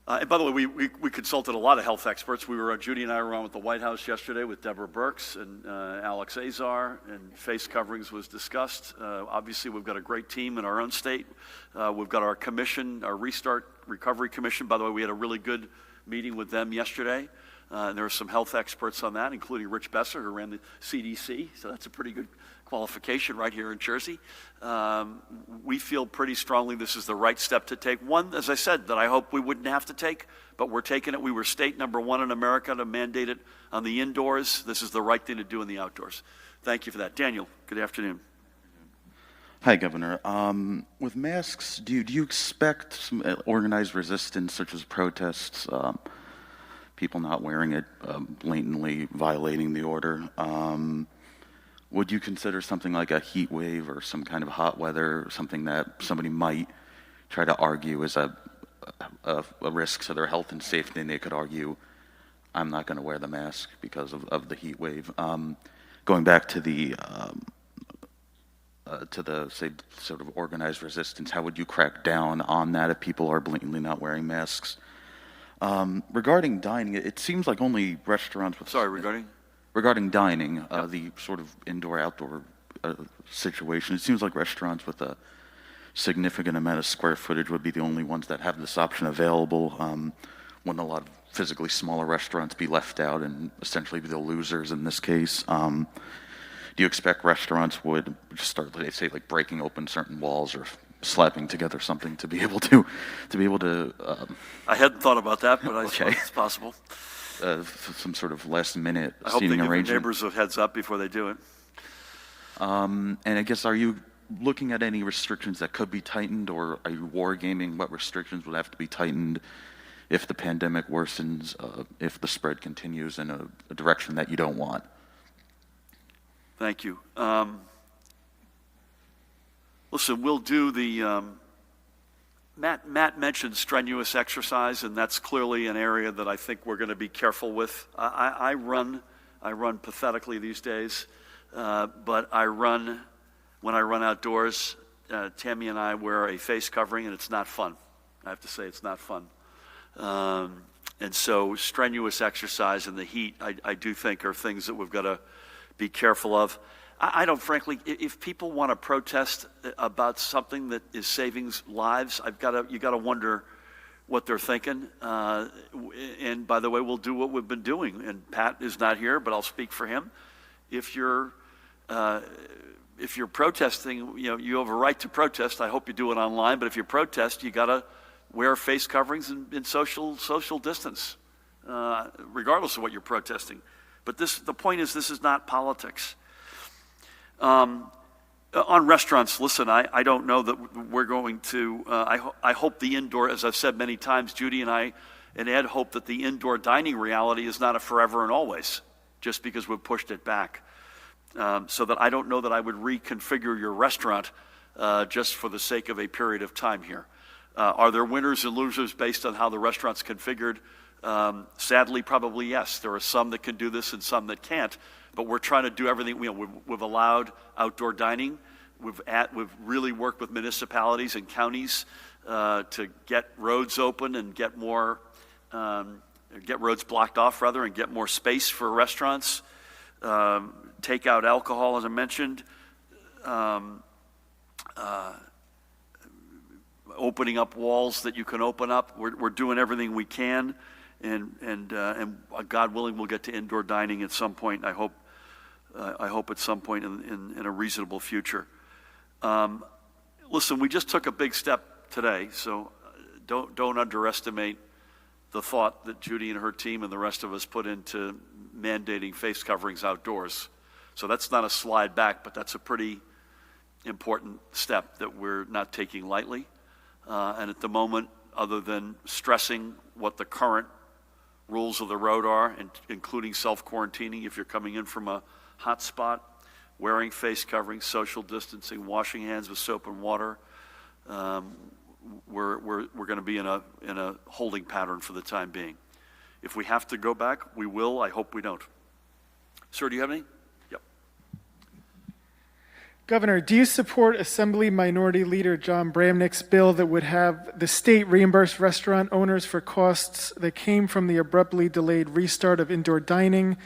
And by the way, we consulted a lot of health experts. Judy and I were on with the White House yesterday with Deborah Birx and Alex Azar, and face coverings was discussed. Obviously, we've got a great team in our own state. We've got our commission, our Restart Recovery Commission. By the way, we had a really good meeting with them yesterday. And there were some health experts on that, including Rich Besser, who ran the CDC. So that's a pretty good qualification right here in Jersey. We feel pretty strongly this is the right step to take. One, as I said, that I hope we wouldn't have to take, but we're taking it. We were state number 1 in America to mandate it on the indoors. This is the right thing to do in the outdoors. Thank you for that. Daniel, good afternoon. Hi, Governor. With masks, do you expect some organized resistance, such as protests, people not wearing it, blatantly violating the order? Would you consider something like a heat wave or some kind of hot weather, something that somebody might try to argue as a risk to their health and safety, and they could argue, I'm not going to wear the mask because of the heat wave? Going back to the say, sort of organized resistance, how would you crack down on that if people are blatantly not wearing masks? Regarding dining, it seems like only restaurants with... Sorry, regarding? Regarding dining, the sort of indoor-outdoor situation, it seems like restaurants with a significant amount of square footage would be the only ones that have this option available. Wouldn't a lot of physically smaller restaurants be left out and essentially be the losers in this case? Do you expect restaurants would start, say, like breaking open certain walls or slapping together something to be able to I hadn't thought about that, but I Okay. suppose it's possible. some sort of last-minute I hope they seating give their arrangement. neighbors a heads up before they do it. And I guess, are you looking at any restrictions that could be tightened, or are you wargaming what restrictions would have to be tightened if the pandemic worsens, if the spread continues in a direction that you don't want? Thank you. Listen, we'll do the Matt mentioned strenuous exercise, and that's clearly an area that I think we're going to be careful with. I run pathetically these days, but when I run outdoors, Tammy and I wear a face covering, and it's not fun. I have to say it's not fun. And so strenuous exercise in the heat, I do think are things that we've got to be careful of. I don't, frankly, if people want to protest about something that is saving lives, you got to wonder what they're thinking. And by the way, we'll do what we've been doing. And Pat is not here, but I'll speak for him. If you're protesting, you have a right to protest. I hope you do it online. But if you protest, you got to wear face coverings and social distance, regardless of what you're protesting. But the point is, this is not politics. On restaurants, listen, I don't know that we're going to, I hope the indoor, as I've said many times, Judy and I and Ed hope that the indoor dining reality is not a forever and always, just because we've pushed it back. So that I don't know that I would reconfigure your restaurant just for the sake of a period of time here. Are there winners and losers based on how the restaurant's configured? Sadly, probably yes. There are some that can do this and some that can't. But we're trying to do everything. We've allowed outdoor dining. We've really worked with municipalities and counties to get roads open and get roads blocked off rather, and get more space for restaurants. Take out alcohol, as I mentioned. Opening up walls that you can open up. We're doing everything we can. And God willing, we'll get to indoor dining at some point. I hope at some point in a reasonable future. Listen, we just took a big step today, so don't underestimate the thought that Judy and her team and the rest of us put into mandating face coverings outdoors. So that's not a slide back, but that's a pretty important step that we're not taking lightly. And at the moment, other than stressing what the current rules of the road are, including self-quarantining if you're coming in from a hot spot, wearing face coverings, social distancing, washing hands with soap and water, we're going to be in a holding pattern for the time being. If we have to go back, we will. I hope we don't. Sir, do you have any? Yep. Governor, do you support Assembly Minority Leader John Bramnick's bill that would have the state reimburse restaurant owners for costs that came from the abruptly delayed restart of indoor dining?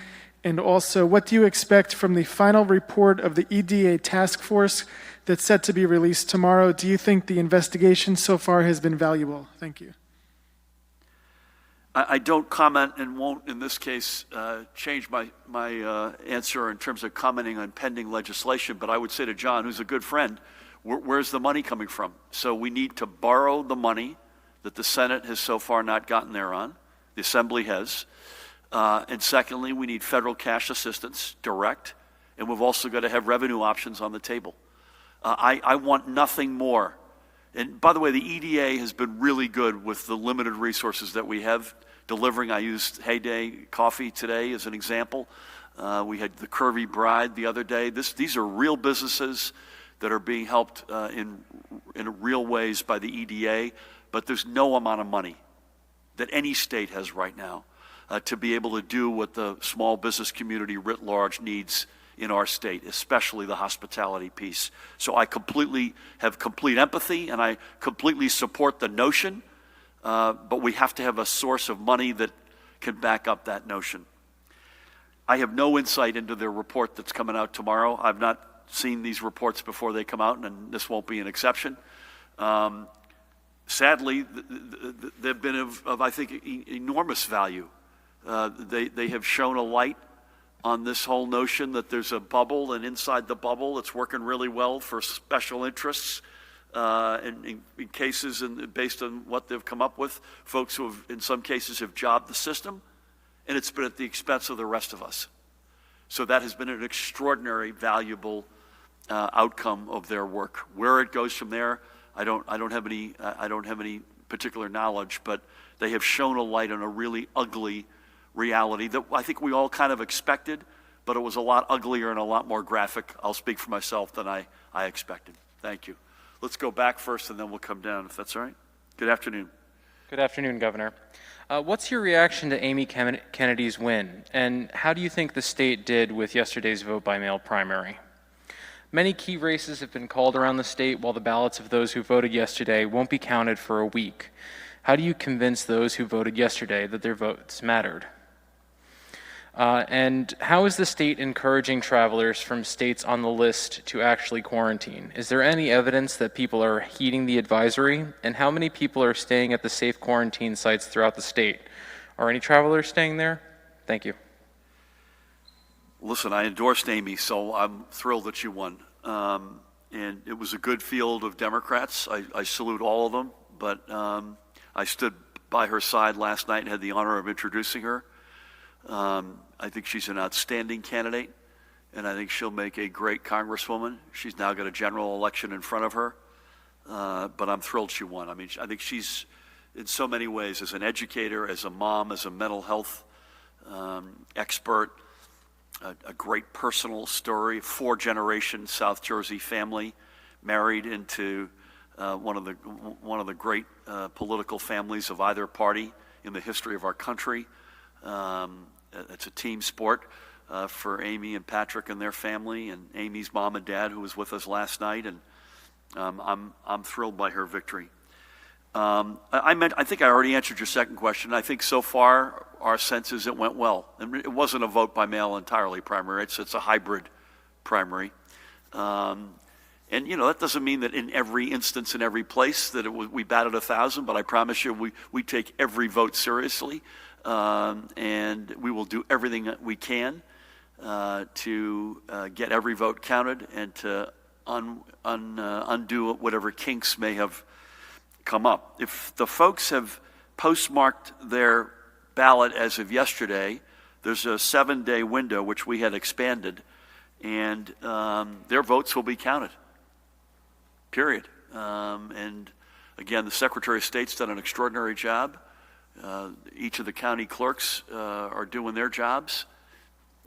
And also, what do you expect from the final report of the EDA task force that's set to be released tomorrow? Do you think the investigation so far has been valuable? Thank you. I don't comment and won't, in this case, change my answer in terms of commenting on pending legislation. But I would say to John, who's a good friend, where's the money coming from? So we need to borrow the money that the Senate has so far not gotten there on. The Assembly has. And secondly, we need federal cash assistance, direct. And we've also got to have revenue options on the table. I want nothing more. And by the way, the EDA has been really good with the limited resources that we have delivering. I used HAYDAY coffee today as an example. We had the Curvy Bride the other day. These are real businesses that are being helped in real ways by the EDA, but there's no amount of money that any state has right now to be able to do what the small business community writ large needs in our state, especially the hospitality piece. So I have complete empathy, and I completely support the notion, but we have to have a source of money that can back up that notion. I have no insight into their report that's coming out tomorrow. I've not seen these reports before they come out, and this won't be an exception. Sadly, they've been of I think, enormous value. They have shown a light on this whole notion that there's a bubble, and inside the bubble it's working really well for special interests in cases, and based on what they've come up with, folks who have, in some cases, have jobbed the system, and it's been at the expense of the rest of us. So that has been an extraordinary, valuable outcome of their work. Where it goes from there, I don't have any particular knowledge, but they have shown a light on a really ugly reality that I think we all kind of expected, but it was a lot uglier and a lot more graphic, I'll speak for myself, than I expected. Thank you. Let's go back first, and then we'll come down, if that's all right. Good afternoon. Good afternoon, Governor. What's your reaction to Amy Kennedy's win, and how do you think the state did with yesterday's vote-by-mail primary? Many key races have been called around the state, while the ballots of those who voted yesterday won't be counted for a week. How do you convince those who voted yesterday that their votes mattered? And how is the state encouraging travelers from states on the list to actually quarantine? Is there any evidence that people are heeding the advisory? And how many people are staying at the safe quarantine sites throughout the state? Are any travelers staying there? Thank you. Listen, I endorsed Amy, so I'm thrilled that she won. And it was a good field of Democrats. I salute all of them, but I stood by her side last night and had the honor of introducing her. I think she's an outstanding candidate, and I think she'll make a great congresswoman. She's now got a general election in front of her, but I'm thrilled she won. I mean, I think she's, in so many ways, as an educator, as a mom, as a mental health expert, a great personal story, 4-generation South Jersey family, married into one of the great political families of either party in the history of our country. It's a team sport for Amy and Patrick and their family, and Amy's mom and dad, who was with us last night, and I'm thrilled by her victory. I think I already answered your second question. I think so far our sense is it went well. And it wasn't a vote by mail entirely primary. It's a hybrid primary. And, you know, that doesn't mean that in every instance, in every place, that we batted 1,000, but I promise you we take every vote seriously. And we will do everything that we can to get every vote counted and to undo whatever kinks may have come up. If the folks have postmarked their ballot as of yesterday, there's a 7-day window which we had expanded, and their votes will be counted. Period. And again, the Secretary of State's done an extraordinary job. Each of the county clerks are doing their jobs,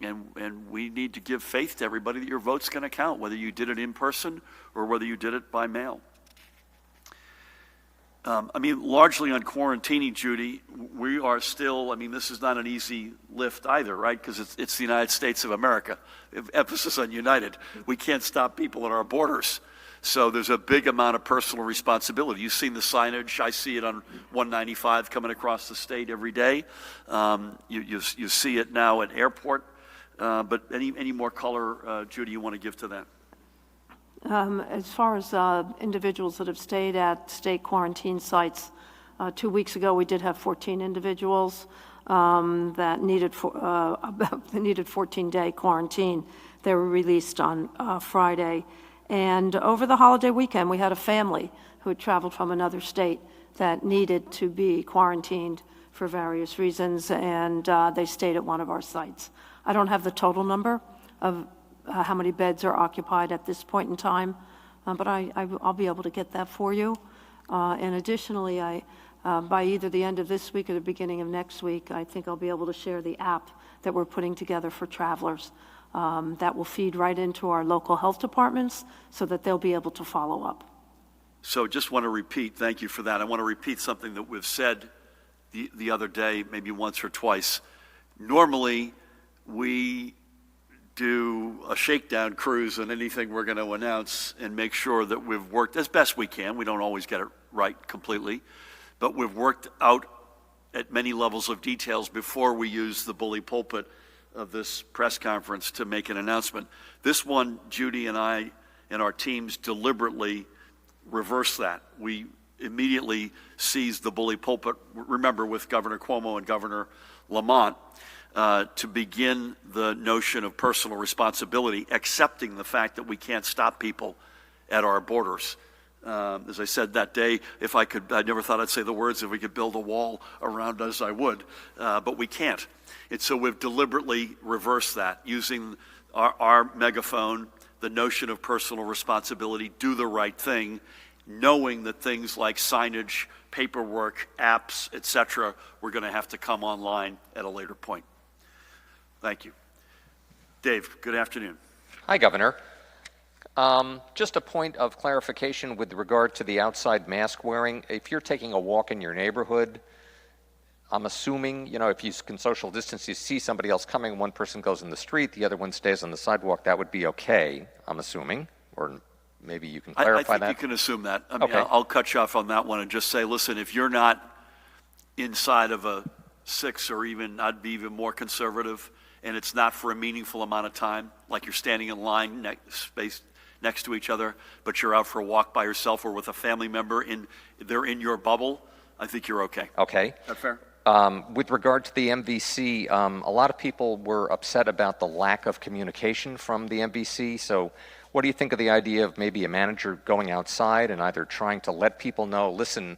and we need to give faith to everybody that your vote's going to count, whether you did it in person or whether you did it by mail. I mean, largely on quarantining, Judy, we are still, I mean, this is not an easy lift either, right? Because it's the United States of America. Emphasis on United. We can't stop people at our borders. So there's a big amount of personal responsibility. You've seen the signage. I see it on 195 coming across the state every day. You see it now at airport. But any more color, Judy, you want to give to that? As far as individuals that have stayed at state quarantine sites, 2 weeks ago we did have 14 individuals that needed 14-day quarantine. They were released on Friday. And over the holiday weekend, we had a family who had traveled from another state that needed to be quarantined for various reasons, and they stayed at one of our sites. I don't have the total number of how many beds are occupied at this point in time, but I'll be able to get that for you. And additionally, by either the end of this week or the beginning of next week, I think I'll be able to share the app that we're putting together for travelers. That will feed right into our local health departments so that they'll be able to follow up. So just want to repeat, thank you for that. I want to repeat something that we've said the other day, maybe once or twice. Normally, we do a shakedown cruise on anything we're going to announce and make sure that we've worked as best we can. We don't always get it right completely, but we've worked out at many levels of details before we use the bully pulpit of this press conference to make an announcement. This one, Judy and I and our teams deliberately reversed that. We immediately seized the bully pulpit, remember, with Governor Cuomo and Governor Lamont, to begin the notion of personal responsibility, accepting the fact that we can't stop people at our borders. As I said that day, I never thought I'd say the words, if we could build a wall around us, I would, but we can't. And so we've deliberately reversed that, using our megaphone, the notion of personal responsibility, do the right thing, knowing that things like signage, paperwork, apps, etc., we're going to have to come online at a later point. Thank you. Dave, good afternoon. Hi, Governor. Just a point of clarification with regard to the outside mask wearing. If you're taking a walk in your neighborhood, I'm assuming, if you can social distance, you see somebody else coming, one person goes in the street, the other one stays on the sidewalk, that would be okay, I'm assuming, or maybe you can clarify I that. think you can assume that. I mean, Okay. I'll cut you off on that one and just say, listen, if you're not inside of a 6 or even, I'd be even more conservative, and it's not for a meaningful amount of time, like you're standing in line spaced next to each other, but you're out for a walk by yourself or with a family member, they're in your bubble, I think you're okay. Okay. Is that fair? With regard to the MVC, a lot of people were upset about the lack of communication from the MVC. So what do you think of the idea of maybe a manager going outside and either trying to let people know, listen,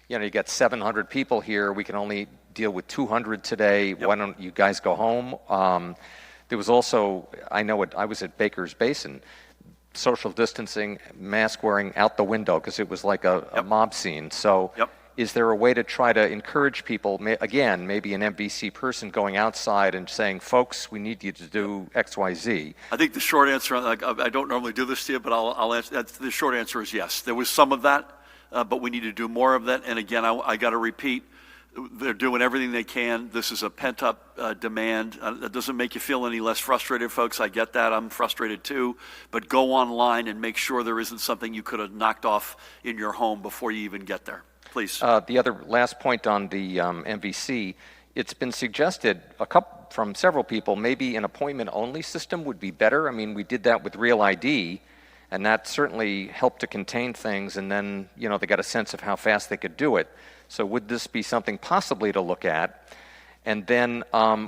you got 700 people here, we can only deal with 200 today, Yep. Why don't you guys go home? There was also, I was at Baker's Basin, social distancing, mask wearing out the window because it was like a Yep. mob scene. So Yep. is there a way to try to encourage people, again, maybe an MVC person going outside and saying, folks, we need you to do X, Y, Z? I think the short answer, I don't normally do this to you, but I'll answer, the short answer is yes. There was some of that, but we need to do more of that. And again, I got to repeat, they're doing everything they can. This is a pent-up demand. That doesn't make you feel any less frustrated, folks. I get that. I'm frustrated too. But go online and make sure there isn't something you could have knocked off in your home before you even get there. Please. The other last point on the MVC, it's been suggested from several people, maybe an appointment-only system would be better. I mean, we did that with Real ID, and that certainly helped to contain things, and then, they got a sense of how fast they could do it. So would this be something possibly to look at? And then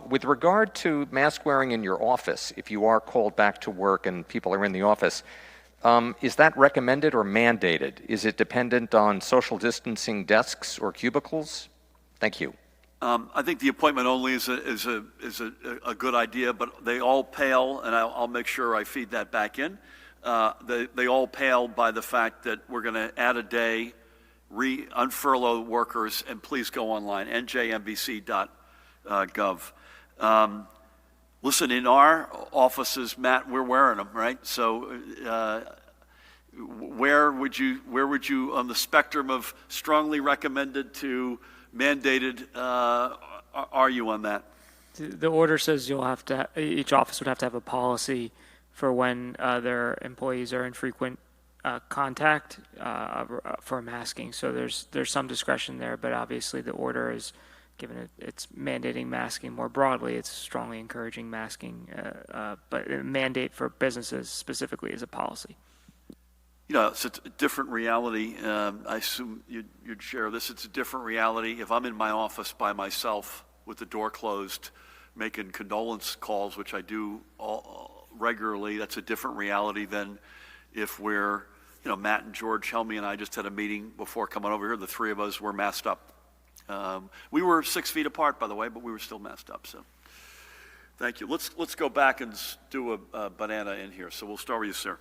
with regard to mask wearing in your office, if you are called back to work and people are in the office, is that recommended or mandated? Is it dependent on social distancing desks or cubicles? Thank you. I think the appointment only is a good idea, but they all pale, and I'll make sure I feed that back in. They all pale by the fact that we're going to add a day, unfurlough workers, and please go online, NJMVC.gov. Listen, in our offices, Matt, we're wearing them, right? So where would you on the spectrum of strongly recommended to mandated, are you on that? The order says each office would have to have a policy for when their employees are in frequent contact for masking. So there's some discretion there, but obviously the order is, given it's mandating masking more broadly, it's strongly encouraging masking, but a mandate for businesses specifically is a policy. It's a different reality. I assume you'd share this. It's a different reality. If I'm in my office by myself with the door closed, making condolence calls, which I do regularly, that's a different reality than if we're, Matt and George Helmy and I just had a meeting before coming over here. The three of us were masked up. We were 6 feet apart, by the way, but we were still masked up. So, thank you. Let's go back and do a banana in here. So we'll start with you, sir.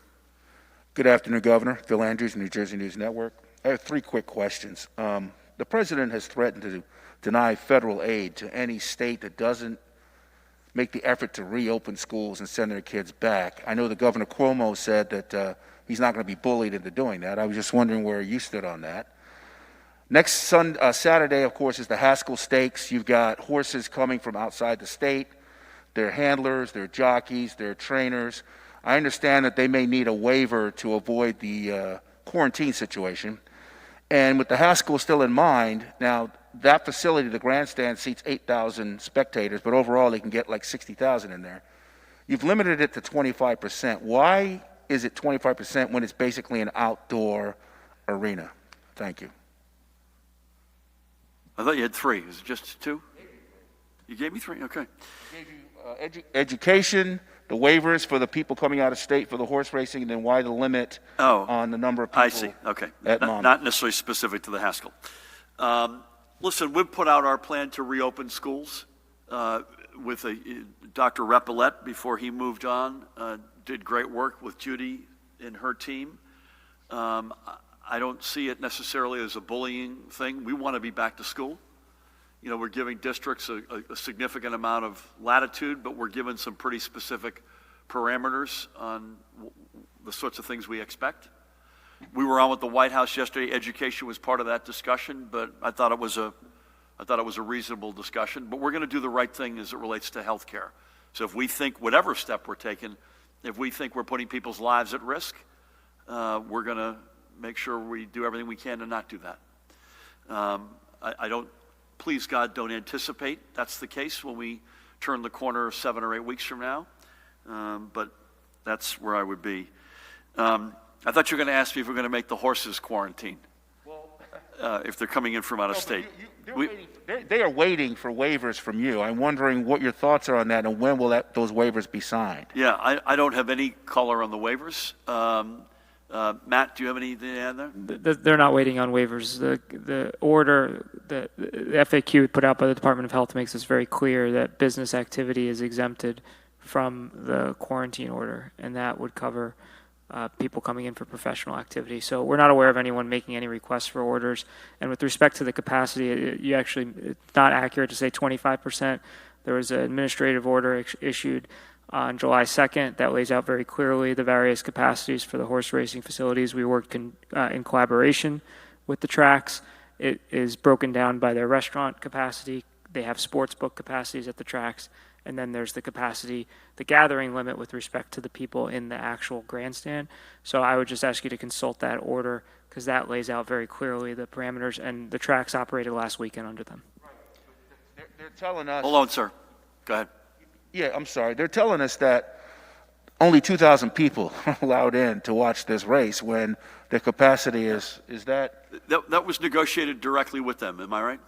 Good afternoon, Governor. Phil Andrews, New Jersey News Network. I have 3 quick questions. The president has threatened to deny federal aid to any state that doesn't make the effort to reopen schools and send their kids back. I know that Governor Cuomo said that he's not going to be bullied into doing that. I was just wondering where you stood on that. Next Saturday, of course, is the Haskell Stakes. You've got horses coming from outside the state. They're handlers, they're jockeys, they're trainers. I understand that they may need a waiver to avoid the quarantine situation. And with the Haskell still in mind, now that facility, the grandstand, seats 8,000 spectators, but overall they can get like 60,000 in there. You've limited it to 25%. Why is it 25% when it's basically an outdoor arena? Thank you. I thought you had 3. Is it just 2? You gave me 3? Okay. I gave you education, the waivers for the people coming out of state for the horse racing, and then why the limit on the number of people. I see. Okay. At Not necessarily specific to the Haskell. Listen, we've put out our plan to reopen schools with Dr. Repillette before he moved on. Did great work with Judy and her team. I don't see it necessarily as a bullying thing. We want to be back to school. We're giving districts a significant amount of latitude, but we're given some pretty specific parameters on the sorts of things we expect. We were on with the White House yesterday. Education was part of that discussion, but I thought it was a reasonable discussion. But we're going to do the right thing as it relates to health care. So if we think whatever step we're taking, if we think we're putting people's lives at risk, we're going to make sure we do everything we can to not do that. I don't, please God, don't anticipate that's the case when we turn the corner 7 or 8 weeks from now, but that's where I would be. I thought you were going to ask me if we're going to make the horses quarantine, if they're coming in from out of state. They are waiting for waivers from you. I'm wondering what your thoughts are on that, and when will those waivers be signed? Yeah, I don't have any color on the waivers. Matt, do you have anything to add there? They're not waiting on waivers. The order, the FAQ put out by the Department of Health makes this very clear that business activity is exempted from the quarantine order, and that would cover people coming in for professional activity. So we're not aware of anyone making any requests for orders. And with respect to the capacity, it's not accurate to say 25%. There was an administrative order issued on July 2nd that lays out very clearly the various capacities for the horse racing facilities. We worked in collaboration with the tracks. It is broken down by their restaurant capacity. They have sports book capacities at the tracks. And then there's the capacity, the gathering limit with respect to the people in the actual grandstand. So I would just ask you to consult that order because that lays out very clearly the parameters, and the tracks operated last weekend under them. They're telling us... Hold on, sir. Go ahead. Yeah, I'm sorry. They're telling us that only 2,000 people are allowed in to watch this race when the capacity is that... That was negotiated directly with them, am I right?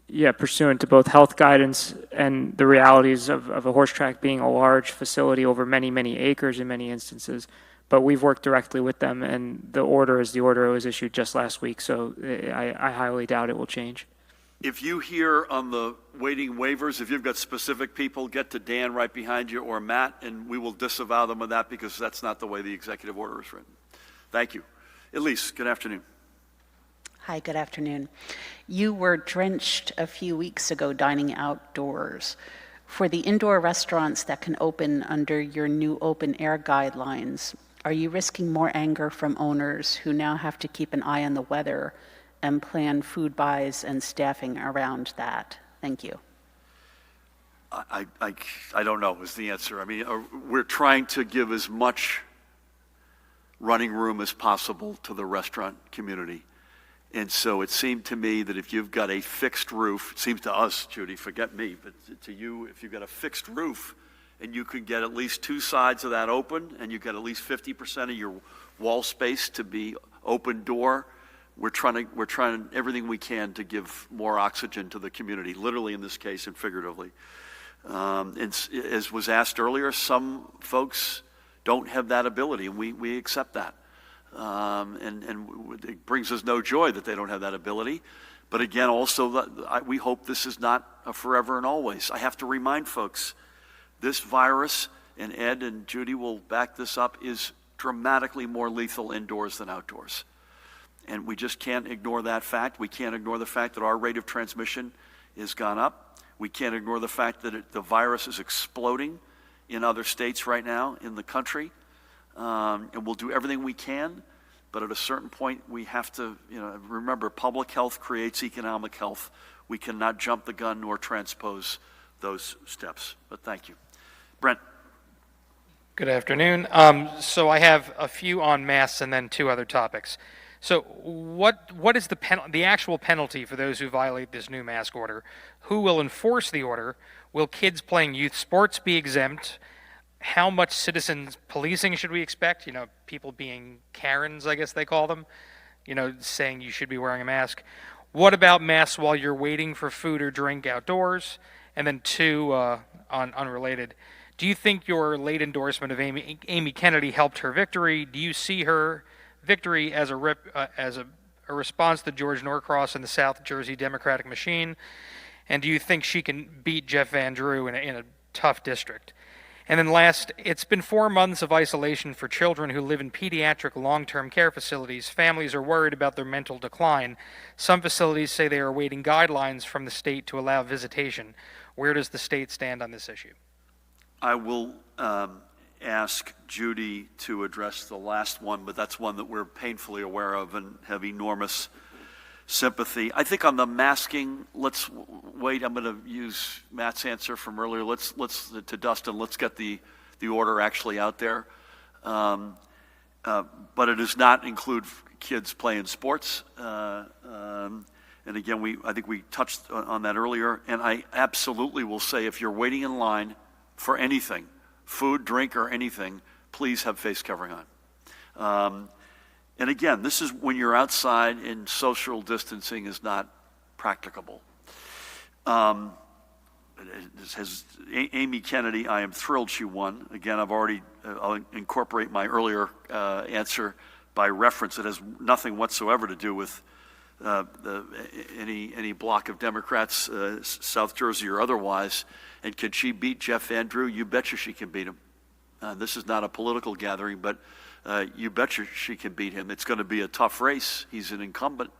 Yeah, pursuant to both health guidance and the realities of a horse track being a large facility over many, many acres in many instances. But we've worked directly with them, and the order is the order that was issued just last week, so I highly doubt it will change. If you hear on the waiting waivers, if you've got specific people, get to Dan right behind you or Matt, and we will disavow them of that because that's not the way the executive order is written. Thank you. Elise, good afternoon. Hi, good afternoon. You were drenched a few weeks ago dining outdoors. For the indoor restaurants that can open under your new open air guidelines, are you risking more anger from owners who now have to keep an eye on the weather and plan food buys and staffing around that? Thank you. I don't know is the answer. I mean, we're trying to give as much running room as possible to the restaurant community. And so it seemed to me that if you've got a fixed roof, it seems to us, Judy, forget me, but to you, if you've got a fixed roof and you could get at least 2 sides of that open and you get at least 50% of your wall space to be open door, we're trying everything we can to give more oxygen to the community, literally in this case and figuratively. And as was asked earlier, some folks don't have that ability, and we accept that. And it brings us no joy that they don't have that ability. But again, also, we hope this is not a forever and always. I have to remind folks, this virus, and Ed and Judy will back this up, is dramatically more lethal indoors than outdoors. And we just can't ignore that fact. We can't ignore the fact that our rate of transmission has gone up. We can't ignore the fact that the virus is exploding in other states right now in the country. And we'll do everything we can, but at a certain point we have to, remember, public health creates economic health. We cannot jump the gun nor transpose those steps. But thank you. Brent. Good afternoon. So I have a few on masks and then 2 other topics. So what is the actual penalty for those who violate this new mask order? Who will enforce the order? Will kids playing youth sports be exempt? How much citizen policing should we expect? People being Karens, I guess they call them, saying you should be wearing a mask. What about masks while you're waiting for food or drink outdoors? And then 2, unrelated. Do you think your late endorsement of Amy Kennedy helped her victory? Do you see her victory as a response to George Norcross and the South Jersey Democratic machine? And do you think she can beat Jeff Van Drew in a tough district? And then last, it's been 4 months of isolation for children who live in pediatric long-term care facilities. Families are worried about their mental decline. Some facilities say they are awaiting guidelines from the state to allow visitation. Where does the state stand on this issue? I will ask Judy to address the last one, but that's one that we're painfully aware of and have enormous sympathy. I think on the masking, let's wait. I'm going to use Matt's answer from earlier. Let's to Dustin. Let's get the order actually out there. But it does not include kids playing sports. And again, I think we touched on that earlier. And I absolutely will say, if you're waiting in line for anything, food, drink, or anything, please have face covering on. And again, this is when you're outside and social distancing is not practicable. Amy Kennedy, I am thrilled she won. Again, I'll incorporate my earlier answer by reference. It has nothing whatsoever to do with any block of Democrats, South Jersey or otherwise. And can she beat Jeff Andrew? You betcha she can beat him. This is not a political gathering, but you betcha she can beat him. It's going to be a tough race. He's an incumbent,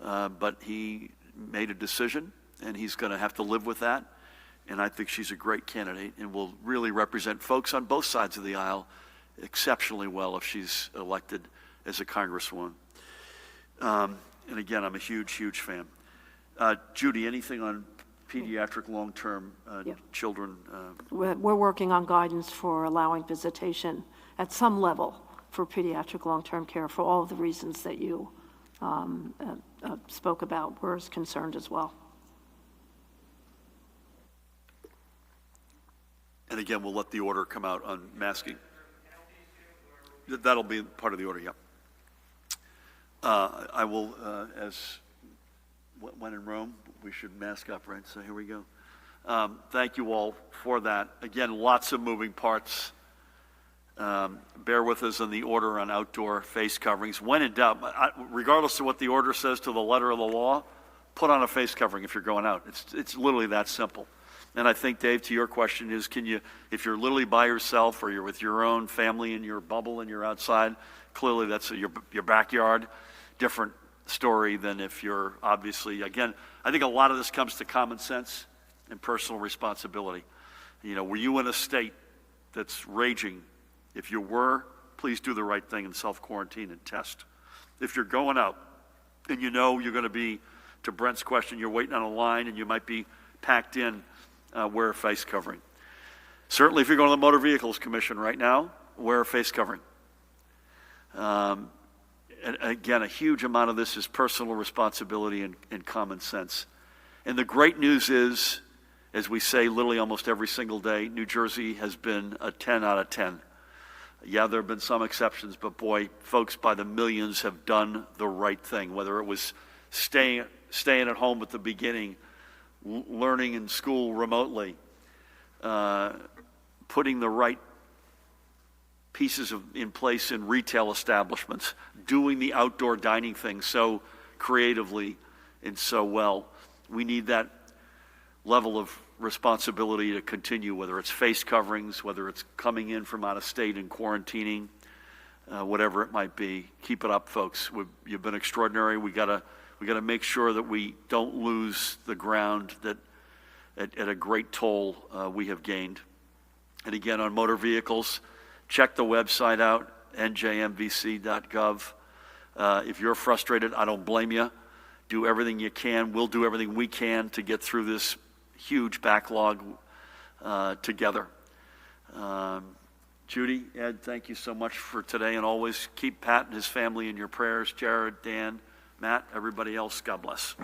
but he made a decision, and he's going to have to live with that. And I think she's a great candidate and will really represent folks on both sides of the aisle exceptionally well if she's elected as a congresswoman. And again, I'm a huge, huge fan. Judy, anything on pediatric long-term children? We're working on guidance for allowing visitation at some level for pediatric long-term care for all of the reasons that you spoke about. We're as concerned as well. And again, we'll let the order come out on masking. That'll be part of the order, yeah. I will, as when in Rome, we should mask up, right? So here we go. Thank you all for that. Again, lots of moving parts. Bear with us on the order on outdoor face coverings. When in doubt, regardless of what the order says to the letter of the law, put on a face covering if you're going out. It's literally that simple. And I think, Dave, to your question is, if you're literally by yourself or you're with your own family in your bubble and you're outside, clearly that's your backyard. Different story than if you're obviously, again, I think a lot of this comes to common sense and personal responsibility. Were you in a state that's raging? If you were, please do the right thing and self-quarantine and test. If you're going out and you're going to be, to Brent's question, you're waiting on a line and you might be packed in, wear a face covering. Certainly if you're going to the Motor Vehicles Commission right now, wear a face covering. And again, a huge amount of this is personal responsibility and common sense. And the great news is, as we say literally almost every single day, New Jersey has been a 10 out of 10. Yeah, there have been some exceptions, but boy, folks by the millions have done the right thing, whether it was staying at home at the beginning, learning in school remotely, putting the right pieces in place in retail establishments, doing the outdoor dining thing so creatively and so well. We need that level of responsibility to continue, whether it's face coverings, whether it's coming in from out of state and quarantining, whatever it might be. Keep it up, folks. You've been extraordinary. We got to make sure that we don't lose the ground that at a great toll we have gained. And again, on motor vehicles, check the website out, NJMVC.gov. If you're frustrated, I don't blame you. Do everything you can. We'll do everything we can to get through this huge backlog together. Judy, Ed, thank you so much for today, and always keep Pat and his family in your prayers. Jared, Dan, Matt, everybody else, God bless.